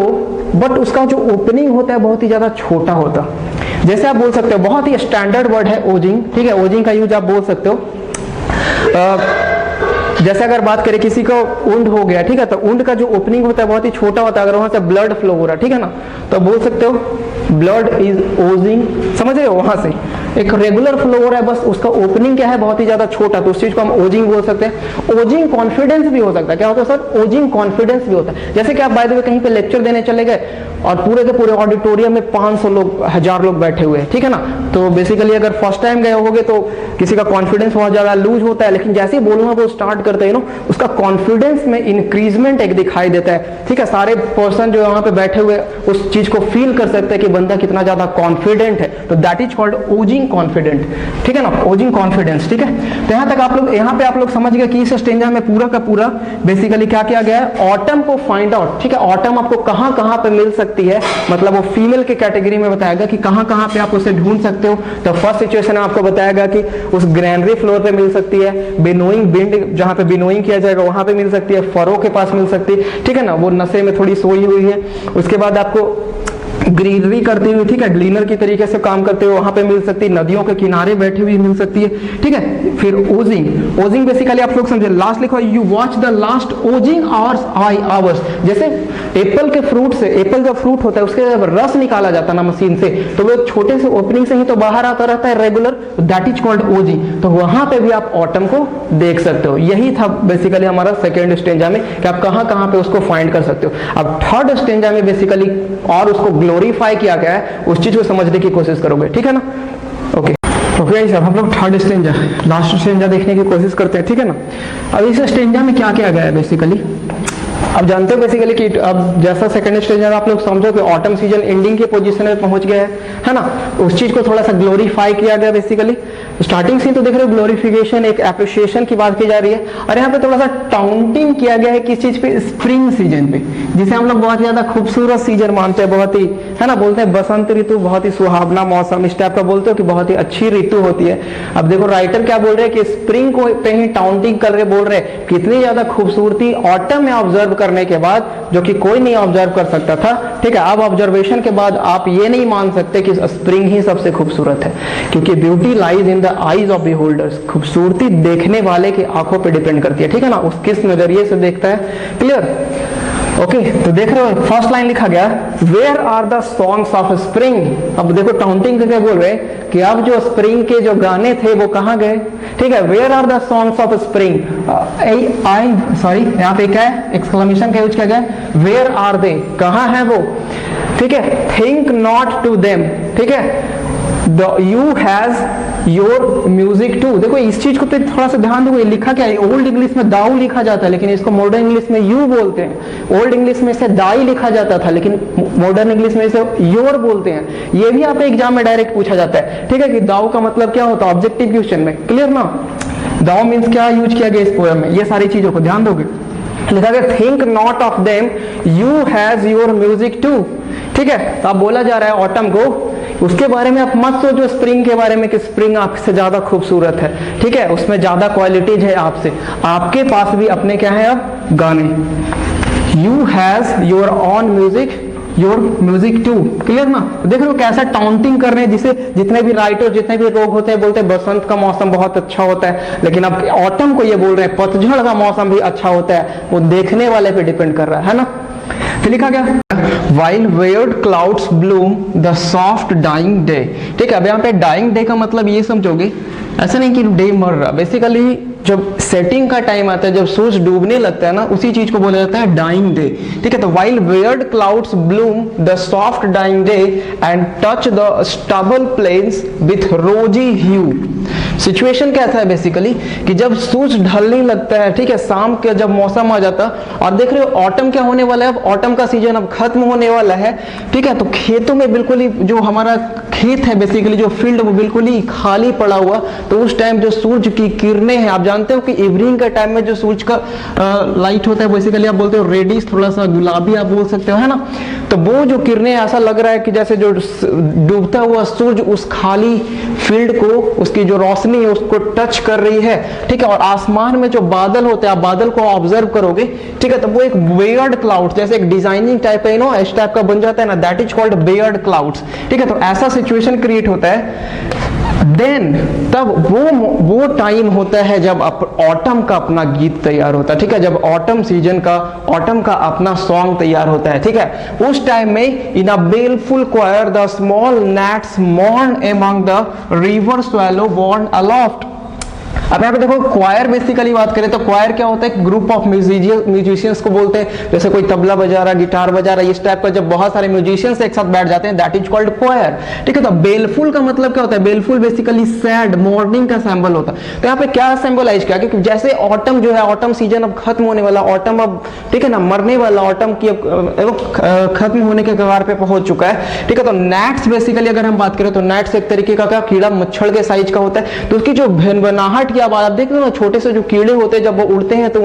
बट उसका जो ओपनिंग होता है बहुत ही ज्यादा छोटा होता। जैसे आप बोल सकते हो, बहुत ही स्टैंडर्ड वर्ड है ओजिंग। ठीक है, ओजिंग का यूज आप बोल सकते हो, जैसे अगर बात करें किसी को उंड हो गया, ठीक है, तो उंड का जो ओपनिंग होता है बहुत ही छोटा होता है। अगर वहां से ब्लड फ्लो हो रहा है, ठीक है ना, तो बोल सकते हो ब्लड इज ओजिंग, समझ रहे हो, वहां से एक रेगुलर फ्लो हो रहा है, बस उसका ओपनिंग क्या है बहुत ही ज्यादा छोटा, तो उस चीज को हम ओजिंग बोल सकते हैं। ओजिंग कॉन्फिडेंस भी हो सकता है। क्या होता है सर, ओजिंग कॉन्फिडेंस भी होता है। जैसे कि आप बाय द वे कहीं पे लेक्चर देने चले गए और पूरे के पूरे ऑडिटोरियम में 500 लोग 1000 लोग बैठे हुए हैं, ठीक है ना, तो बेसिकली अगर फर्स्ट टाइम गए होगे तो किसी का कॉन्फिडेंस बहुत ज्यादा लूज होता है, लेकिन जैसे ही बोलूंगा वो स्टार्ट करते हैं उसका कॉन्फिडेंस में इंक्रीजमेंट एक दिखाई देता है। ठीक है, सारे पर्सन जो यहाँ पे बैठे हुए उस चीज को फील कर सकते हैं कि बंदा कितना ज्यादा कॉन्फिडेंट है, तो that is called Ojing confident. ठीक है ना, ओजिंग कॉन्फिडेंस। ठीक है, तो यहाँ तक आप लोग, यहाँ पे आप लोग समझ गए कि इस स्टेंजा में पूरा का पूरा बेसिकली क्या किया गया है, ऑटम को फाइंड आउट। ठीक है, ऑटम आपको कहाँ कहाँ पे मिल सकती है, मतलब वो फीमेल के कैटेगरी में बताएगा कि कहाँ कहाँ पे आप उसे ढूंढ सकते हो। तो फर्स्ट सिचुएशन आपको बताएगा कि उस ग्रैनरी फ्लोर पे मिल सकती है, बिनोइंग बिंड जहाँ पे बिनोइंग किया जाएगा वहां पे मिल सकती है, फरो के पास मिल सकती है। ठीक है ना, वो नशे में थोड़ी सोई हुई है। उसके बाद आपको ग्रीनरी करते हुए, ठीक है, ग्लीनर की तरीके से काम करते हुए वहां पे मिल सकती है, नदियों के किनारे बैठी हुई मिल सकती है। ठीक है, फिर ओजिंग बेसिकली आप लोग समझे, लास्ट लिखो you watch the last Ojing hours. जैसे एप्पल के फ्रूट से, एप्पल जब फ्रूट होता है उसके जब रस निकाला जाता है ना मशीन से, तो वो छोटे से ओपनिंग से ही तो बाहर आता रहता है regular, that is called Ojing. तो वहां पे भी आप ऑटम को देख सकते हो। यही था बेसिकली हमारा सेकेंड स्टेंजा में कि आप कहां कहां पे उसको फाइंड कर सकते हो। अब थर्ड स्टेंजा में बेसिकली और उसको ग्लोरीफाई किया गया है, उस चीज को समझने की कोशिश करोगे। ठीक है ना, ओके ओके सर, हम लोग थर्ड स्टेंजा, लास्ट स्टेंजा देखने की कोशिश करते हैं। ठीक है ना, अब इस स्टेंजा में क्या किया गया है बेसिकली, अब जानते हो बेसिकली कि अब जैसा सेकंड स्टेज आप लोग समझो कि ऑटम सीजन एंडिंग के पोजीशन में पहुंच गया है ना, उस चीज को थोड़ा सा ग्लोरीफाई किया गया बेसिकली। स्टार्टिंग से तो देख रहे हो ग्लोरिफिकेशन, एक एप्रिशिएशन की बात की जा रही है, और यहाँ पे थोड़ा सा टाउंटिंग किया गया है किस चीज पे, स्प्रिंग सीजन पे, जिसे हम लोग बहुत ज्यादा खूबसूरत सीजन मानते हैं, बहुत ही, है ना, बोलते हैं बसंत ऋतु बहुत ही सुहावना मौसम, इस टाइप का बोलते हो कि बहुत ही अच्छी ऋतु होती है। अब देखो राइटर क्या बोल रहे हैं कि स्प्रिंग को पे ही टाउंटिंग कर रहे, बोल रहे कितनी ज्यादा खूबसूरती ऑटम में ऑब्जर्व करने के बाद, जो कि कोई नहीं ऑब्जर्व कर सकता था। ठीक है, अब ऑब्जर्वेशन के बाद आप ये नहीं मान सकते कि स्प्रिंग ही सबसे खूबसूरत है, क्योंकि beauty lies in the eyes of beholders. खूबसूरती देखने वाले की आंखों पे डिपेंड करती है। ठीक है ना, उस किस नजरिए से देखता है, क्लियर। ओके, तो देख रहे हो फर्स्ट लाइन लिखा गया, where are the songs of spring. अब देखो टाउंटिंग करके बोल रहे कि अब जो स्प्रिंग के जो गाने थे वो कहाँ गए। ठीक है, where are the songs of spring, यहाँ पे क्या है, एक्सक्लेमेशन का यूज किया गया, वेयर आर दे, कहाँ है वो। ठीक है, थिंक नॉट टू देम। ठीक है, you has your music too. देखो इस चीज को थोड़ा सा ध्यान दो, लिखा क्या है, ओल्ड इंग्लिश में दाऊ लिखा जाता है, लेकिन इसको मॉडर्न इंग्लिश में यू बोलते हैं। ओल्ड इंग्लिश में इसे दाई लिखा जाता था, लेकिन मॉडर्न इंग्लिश में इसे योर बोलते हैं। ये भी आप एग्जाम में डायरेक्ट पूछा जाता है। ठीक है, कि दाऊ का मतलब क्या होता है, ऑब्जेक्टिव क्वेश्चन में, क्लियर ना। दाऊ मीन्स क्या यूज किया गया इस पोएम में, ये सारी चीजों को ध्यान दोगे। लिखा गया think not of them, you has your music too. ठीक है, तो अब बोला जा रहा है ऑटम को उसके बारे में आप मत सोचो स्प्रिंग के बारे में कि स्प्रिंग आपसे ज्यादा खूबसूरत है, ठीक है, उसमें ज्यादा क्वालिटीज है आपसे, आपके पास भी अपने क्या है अब गाने। You has your on music, your music too, clear ना। देख रहे हो कैसा टाउंटिंग कर रहे हैं, जिसे जितने भी राइटर जितने भी लोग होते हैं बोलते हैं बसंत का मौसम बहुत अच्छा होता है, लेकिन अब ऑटम को ये बोल रहे हैं पतझड़ का मौसम भी अच्छा होता है, वो देखने वाले पे डिपेंड कर रहा है ना। तो लिखा गया While weird clouds bloom the soft dying day, ठीक है। अब यहाँ पे डाइंग डे का मतलब ये समझोगे, ऐसा नहीं कि डे मर रहा, बेसिकली जब सेटिंग का टाइम आता है, जब सूरज डूबने लगता है ना, उसी चीज को बोला जाता है डाइंग डे, ठीक है। तो while weird clouds bloom the soft dying day and touch the stubble plains with rosy hue, situation कैसा है बेसिकली कि जब सूरज ढलने लगता है, ठीक है, शाम के जब मौसम आ जाता है, और देख रहे हो ऑटम क्या होने वाला है, अब ऑटम का सीजन अब खत्म होने वाला है, ठीक है। तो खेतों में बिल्कुल ही जो हमारा खेत है बेसिकली जो फील्ड वो बिल्कुल ही खाली पड़ा हुआ, तो उस टाइम जो सूरज की किरणें हैं, आप जानते हो कि इवनिंग के टाइम में जो सूरज का लाइट होता है बेसिकली आप बोलते हो रेडिश, थोड़ा सा गुलाबी आप बोल सकते हो, है ना। तो वो जो किरणें ऐसा लग रहा है कि जैसे जो डूबता हुआ सूरज उस खाली फील्ड को, उसकी जो रोशनी है उसको टच कर रही है, ठीक है। और आसमान में जो बादल होते हैं, आप बादल को ऑब्जर्व करोगे, ठीक है, तो वो एक वेयर्ड क्लाउड जैसे एक डिजाइनिंग टाइप है, नो इस टाइप का बन जाता है ना, that is called weird clouds, ठीक है। तो ऐसा सिचुएशन क्रिएट होता है। देन तब वो टाइम होता है जब ऑटम का अपना गीत तैयार होता है, ठीक है, जब ऑटम सीजन का ऑटम का अपना सॉन्ग तैयार होता है, ठीक है। उस टाइम में in a wailful choir the small gnats mourn among the river swallow born aloft। अब यहाँ पे देखो क्वायर बेसिकली बात करें तो क्वायर क्या होता है, ग्रुप ऑफ म्यूजिशियंस को बोलते हैं, जैसे कोई तबला बजा रहा, गिटार बजा रहा, इस टाइप का जब बहुत सारे म्यूजिशियंस एक साथ बैठ जाते हैं, दैट इज कॉल्ड क्वायर, ठीक है। तो बेलफुल का मतलब क्या होता है, बेलफुल बेसिकली सैड मॉर्निंग का सिंबल होता है। तो यहाँ पे क्या सिंबलाइज किया, क्योंकि जैसे ऑटम जो है, ऑटम सीजन अब खत्म होने वाला, ऑटम अब ठीक है ना मरने वाला, ऑटम की खत्म होने के कगार पे पहुंच चुका है, ठीक है। तो नैट्स बेसिकली अगर हम बात करें तो नैट्स एक तरीके का क्या कीड़ा मच्छर के साइज का होता है, तो उसकी जो भनभनाहट की आवाज आप देख रहे हो ना, छोटे से जो कीड़े होते हैं जब वो उड़ते हैं तो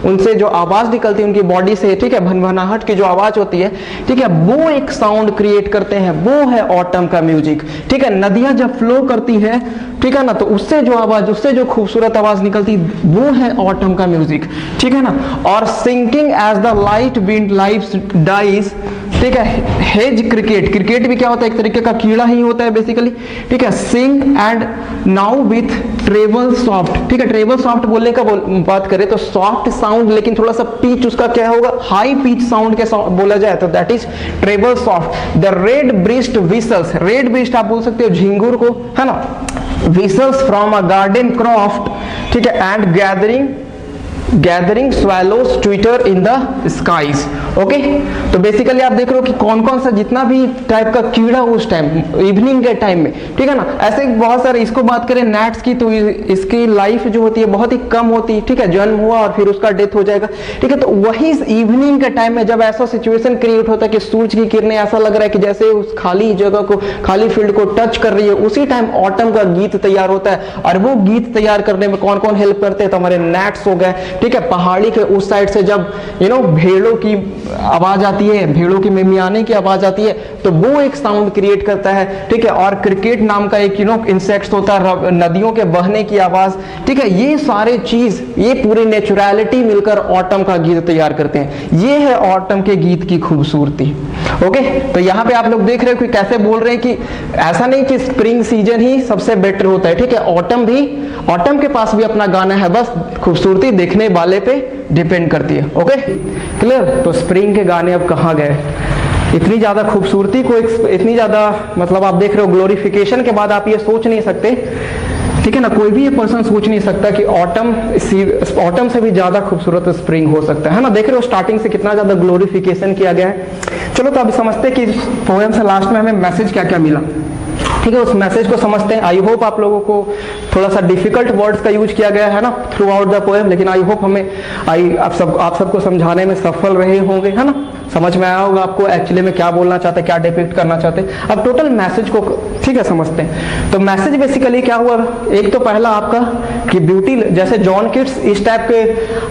उनसे जो आवाज निकलती है उनकी बॉडी से, ठीक है, भनभनाहट की जो आवाज होती है, ठीक है, वो एक साउंड क्रिएट करते हैं, वो है ऑटम का म्यूजिक, ठीक है। नदियां जब फ्लो करती है, ठीक है ना, तो उससे जो आवाज, उससे जो खूबसूरत आवाज निकलती वो है ऑटम का म्यूजिक, ठीक है ना। और sinking as the light wind life dies, ठीक है। हेज क्रिकेट, क्रिकेट भी क्या होता है, एक तरीके का कीड़ा ही होता है बेसिकली, ठीक है। Sing and now with treble soft, ठीक है। ट्रेबल सॉफ्ट बोलने का बात करें तो सॉफ्ट साउंड, लेकिन थोड़ा सा पिच उसका क्या होगा, हाई पिच साउंड के बोला जाए तो that is treble soft. The redbreast whistles, redbreast आप बोल सकते हो झिंगुर को, है ना, whistles from a garden croft, ठीक है, and gathering swallows twitter in the skies, okay. तो बेसिकली आप देख रहे हो कि कौन कौन सा जितना भी टाइप का कीड़ा उस टाइम इवनिंग के टाइम में, ठीक है ना, ऐसे बहुत सारे। इसको बात करें नैट्स की तो इसकी लाइफ जो होती है बहुत ही कम होती है, ठीक है, जन्म हुआ और फिर उसका डेथ हो जाएगा, ठीक है। तो वही इवनिंग के टाइम में जब ऐसा सिचुएशन क्रिएट होता है कि सूरज की किरणें ऐसा लग रहा है कि जैसे उस खाली जगह को, खाली फील्ड को टच कर रही है, उसी टाइम ऑटम का गीत तैयार होता है। और वो गीत तैयार करने में कौन कौन हेल्प करते हैं, तो हमारे नैट्स हो गए, ठीक है। पहाड़ी के उस साइड से जब भेड़ों की आवाज आती है, भेड़ों की मिमियाने की आवाज आती है, तो वो एक साउंड क्रिएट करता है, ठीक है। और क्रिकेट नाम का एक इंसेक्ट होता है, नदियों के बहने की आवाज, ठीक है। ये सारे चीज, ये पूरी नेचुरलिटी मिलकर ऑटम का गीत तैयार करते हैं। ये है ऑटम के गीत की खूबसूरती, ओके। तो यहाँ पे आप लोग देख रहे हो कि कैसे बोल रहे हैं कि ऐसा नहीं कि स्प्रिंग सीजन ही सबसे बेटर होता है, ठीक है, ऑटम के पास भी अपना गाना है, बस खूबसूरती देखने वाले पे डिपेंड करती है, ओके, क्लियर। तो स्प्रिंग के गाने अब कहाँ गए, इतनी ज्यादा खूबसूरती को, इतनी ज्यादा मतलब आप देख रहे हो ग्लोरिफिकेशन के बाद आप ये सोच नहीं सकते, ठीक है ना, कोई भी ये पर्सन सोच नहीं सकता कि ऑटम से भी ज्यादा खूबसूरत स्प्रिंग हो सकता है ना। देख रहे हो स्टार्टिंग से कितना ज्यादा ग्लोरिफिकेशन किया गया है। चलो तो अभी समझते हैं कि पोएम से लास्ट में हमें मैसेज क्या क्या मिला, ठीक है, उस मैसेज को समझते हैं। आई होप आप लोगों को थोड़ा सा डिफिकल्ट वर्ड्स का यूज किया गया है ना थ्रू आउट द पोएम, लेकिन आई होप आप सबको समझाने में सफल रहे होंगे, है ना, समझ में आया होगा आपको एक्चुअली में क्या बोलना चाहते हैं, क्या डिपिक्ट करना चाहते हैं। अब टोटल मैसेज को ठीक है समझते हैं। तो मैसेज बेसिकली क्या हुआ, एक तो पहला आपका कि ब्यूटी, जैसे जॉन किट्स इस टाइप के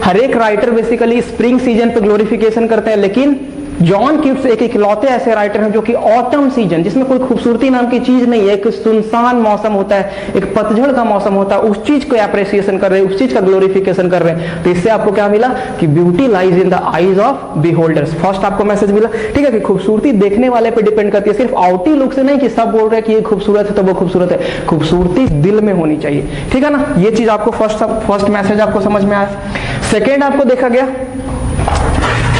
हर एक राइटर बेसिकली स्प्रिंग सीजन पे ग्लोरिफिकेशन करते हैं, लेकिन जॉन कीट्स एक इकलौते ऐसे राइटर हैं जो कि ऑटम सीजन, जिसमें कोई खूबसूरती नाम की चीज नहीं है, एक सुनसान मौसम होता है, एक पतझड़ का मौसम होता है, उस चीज को अप्रिसिएशन कर रहे हैं, उस चीज का ग्लोरिफिकेशन कर रहे हैं। तो इससे आपको क्या मिला कि beauty lies in the eyes of beholders. First आपको मैसेज मिला, ठीक है, कि खूबसूरती देखने वाले पे डिपेंड करती है, सिर्फ आउटी लुक से नहीं कि सब बोल रहे हैं कि ये खूबसूरत है तो वो खूबसूरत है, खूबसूरती दिल में होनी चाहिए, ठीक है ना। ये चीज आपको फर्स्ट मैसेज आपको समझ में आया। सेकेंड आपको देखा गया,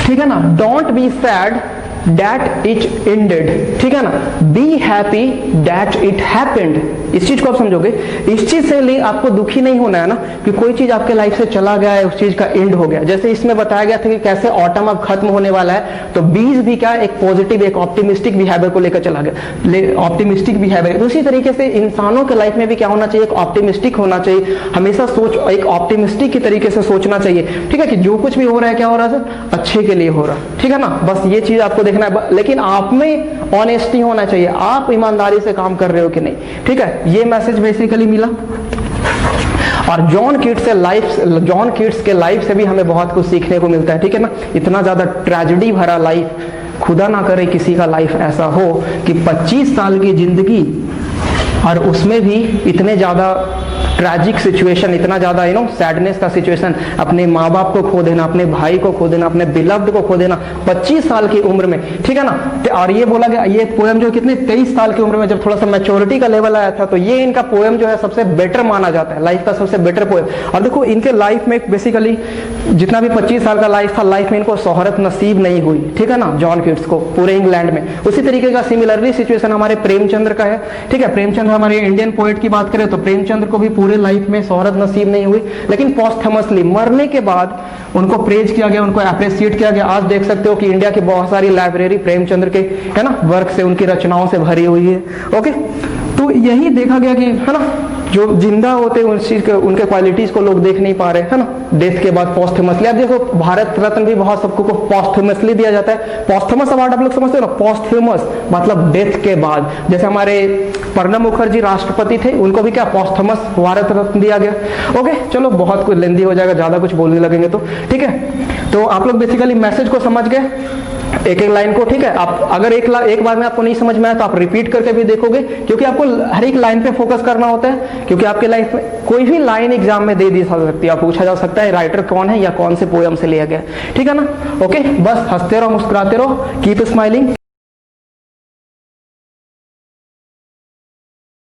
ठीक है ना, don't be sad that it ended, ठीक है ना, be happy that it happened. इस चीज को आप समझोगे, इस चीज से लिए आपको दुखी नहीं होना है ना कि कोई चीज आपके लाइफ से चला गया है, उस चीज का एंड हो गया। जैसे इसमें बताया गया था कि कैसे ऑटम अब खत्म होने वाला है, तो बीज भी क्या एक पॉजिटिव, एक ऑप्टिमिस्टिक बिहेवियर को लेकर चला गया, ऑप्टिमिस्टिक बिहेवियर। उसी तरीके से इंसानों के लाइफ में भी क्या होना चाहिए, एक ऑप्टिमिस्टिक होना चाहिए, हमेशा सोच एक ऑप्टिमिस्टिक की तरीके से सोचना चाहिए, ठीक है, कि जो कुछ भी हो रहा है क्या हो रहा है सर, अच्छे के लिए हो रहा है, ठीक है ना। बस ये चीज आपको देखना है, लेकिन आप में ऑनेस्टी होना चाहिए, आप ईमानदारी से काम कर रहे हो कि नहीं, ठीक है। ये मैसेज बेसिकली मिला। और जॉन कीट्स के लाइफ से भी हमें बहुत कुछ सीखने को मिलता है, ठीक है ना। इतना ज्यादा ट्रेजेडी भरा लाइफ, खुदा ना करे किसी का लाइफ ऐसा हो कि 25 साल की जिंदगी और उसमें भी इतने ज्यादा ट्रैजिक सिचुएशन, इतना ज्यादा सैडनेस का सिचुएशन, अपने माँ बाप को खो देना, अपने भाई को खो देना, अपने बिलव्ड को खो देना 25 साल की उम्र में, ठीक है ना। और ये बोला गया, ये पोएम जो कितने 23 साल की उम्र में जब थोड़ा सा मैच्योरिटी का लेवल आया था, तो ये इनका पोएम जो है सबसे बेटर माना जाता है, लाइफ का सबसे बेटर पोएम। और देखो इनके लाइफ में बेसिकली जितना भी 25 साल का लाइफ था, लाइफ में इनको शोहरत नसीब नहीं हुई, ठीक है ना, जॉन कीट्स को पूरे इंग्लैंड में। उसी तरीके का सिमिलरली सिचुएशन हमारे प्रेमचंद्र का है, ठीक है। प्रेमचंद्र हमारे इंडियन पोएट की बात करें तो प्रेमचंद्र को भी पूरे लाइफ में शोहरत नसीब नहीं हुई, लेकिन पोस्टमसली मरने के बाद उनको प्रेज किया गया, उनको अप्रिशिएट किया गया। आज देख सकते हो कि इंडिया की बहुत सारी लाइब्रेरी प्रेमचंद्र के, है ना, वर्क से, उनकी रचनाओं से भरी हुई है। ओके, तो यही देखा गया कि, है ना, जो जिंदा होते हैं उस चीज के, उनके क्वालिटीज को लोग देख नहीं पा रहे, है ना, डेथ के बाद पोस्टमसली। अब देखो भारत रत्न भी बहुत सबको को पोस्टमसली दिया जाता है। पोस्टमस अवार्ड आप लोग समझते हो ना, पोस्टमस मतलब डेथ के बाद। जैसे हमारे प्रणब मुखर्जी राष्ट्रपति थे, उनको भी क्या पोस्टमस भारत रत्न दिया गया। ओके, चलो बहुत कुछ लेंदी हो जाएगा, ज्यादा कुछ बोलने लगेंगे तो, ठीक है। तो आप लोग बेसिकली मैसेज को समझ गए, एक एक लाइन को, ठीक है। आप अगर एक बार में आपको नहीं समझ में आया तो आप रिपीट करके भी देखोगे, क्योंकि आपको हर एक लाइन पे फोकस करना होता है, क्योंकि आपके लाइफ में कोई भी लाइन एग्जाम में दे दी जा सकती है, पूछा जा सकता है राइटर कौन है या कौन से पोएम से लिया गया, ठीक है ना। ओके, बस हंसते रहो, मुस्कुराते रहो, कीप स्माइलिंग।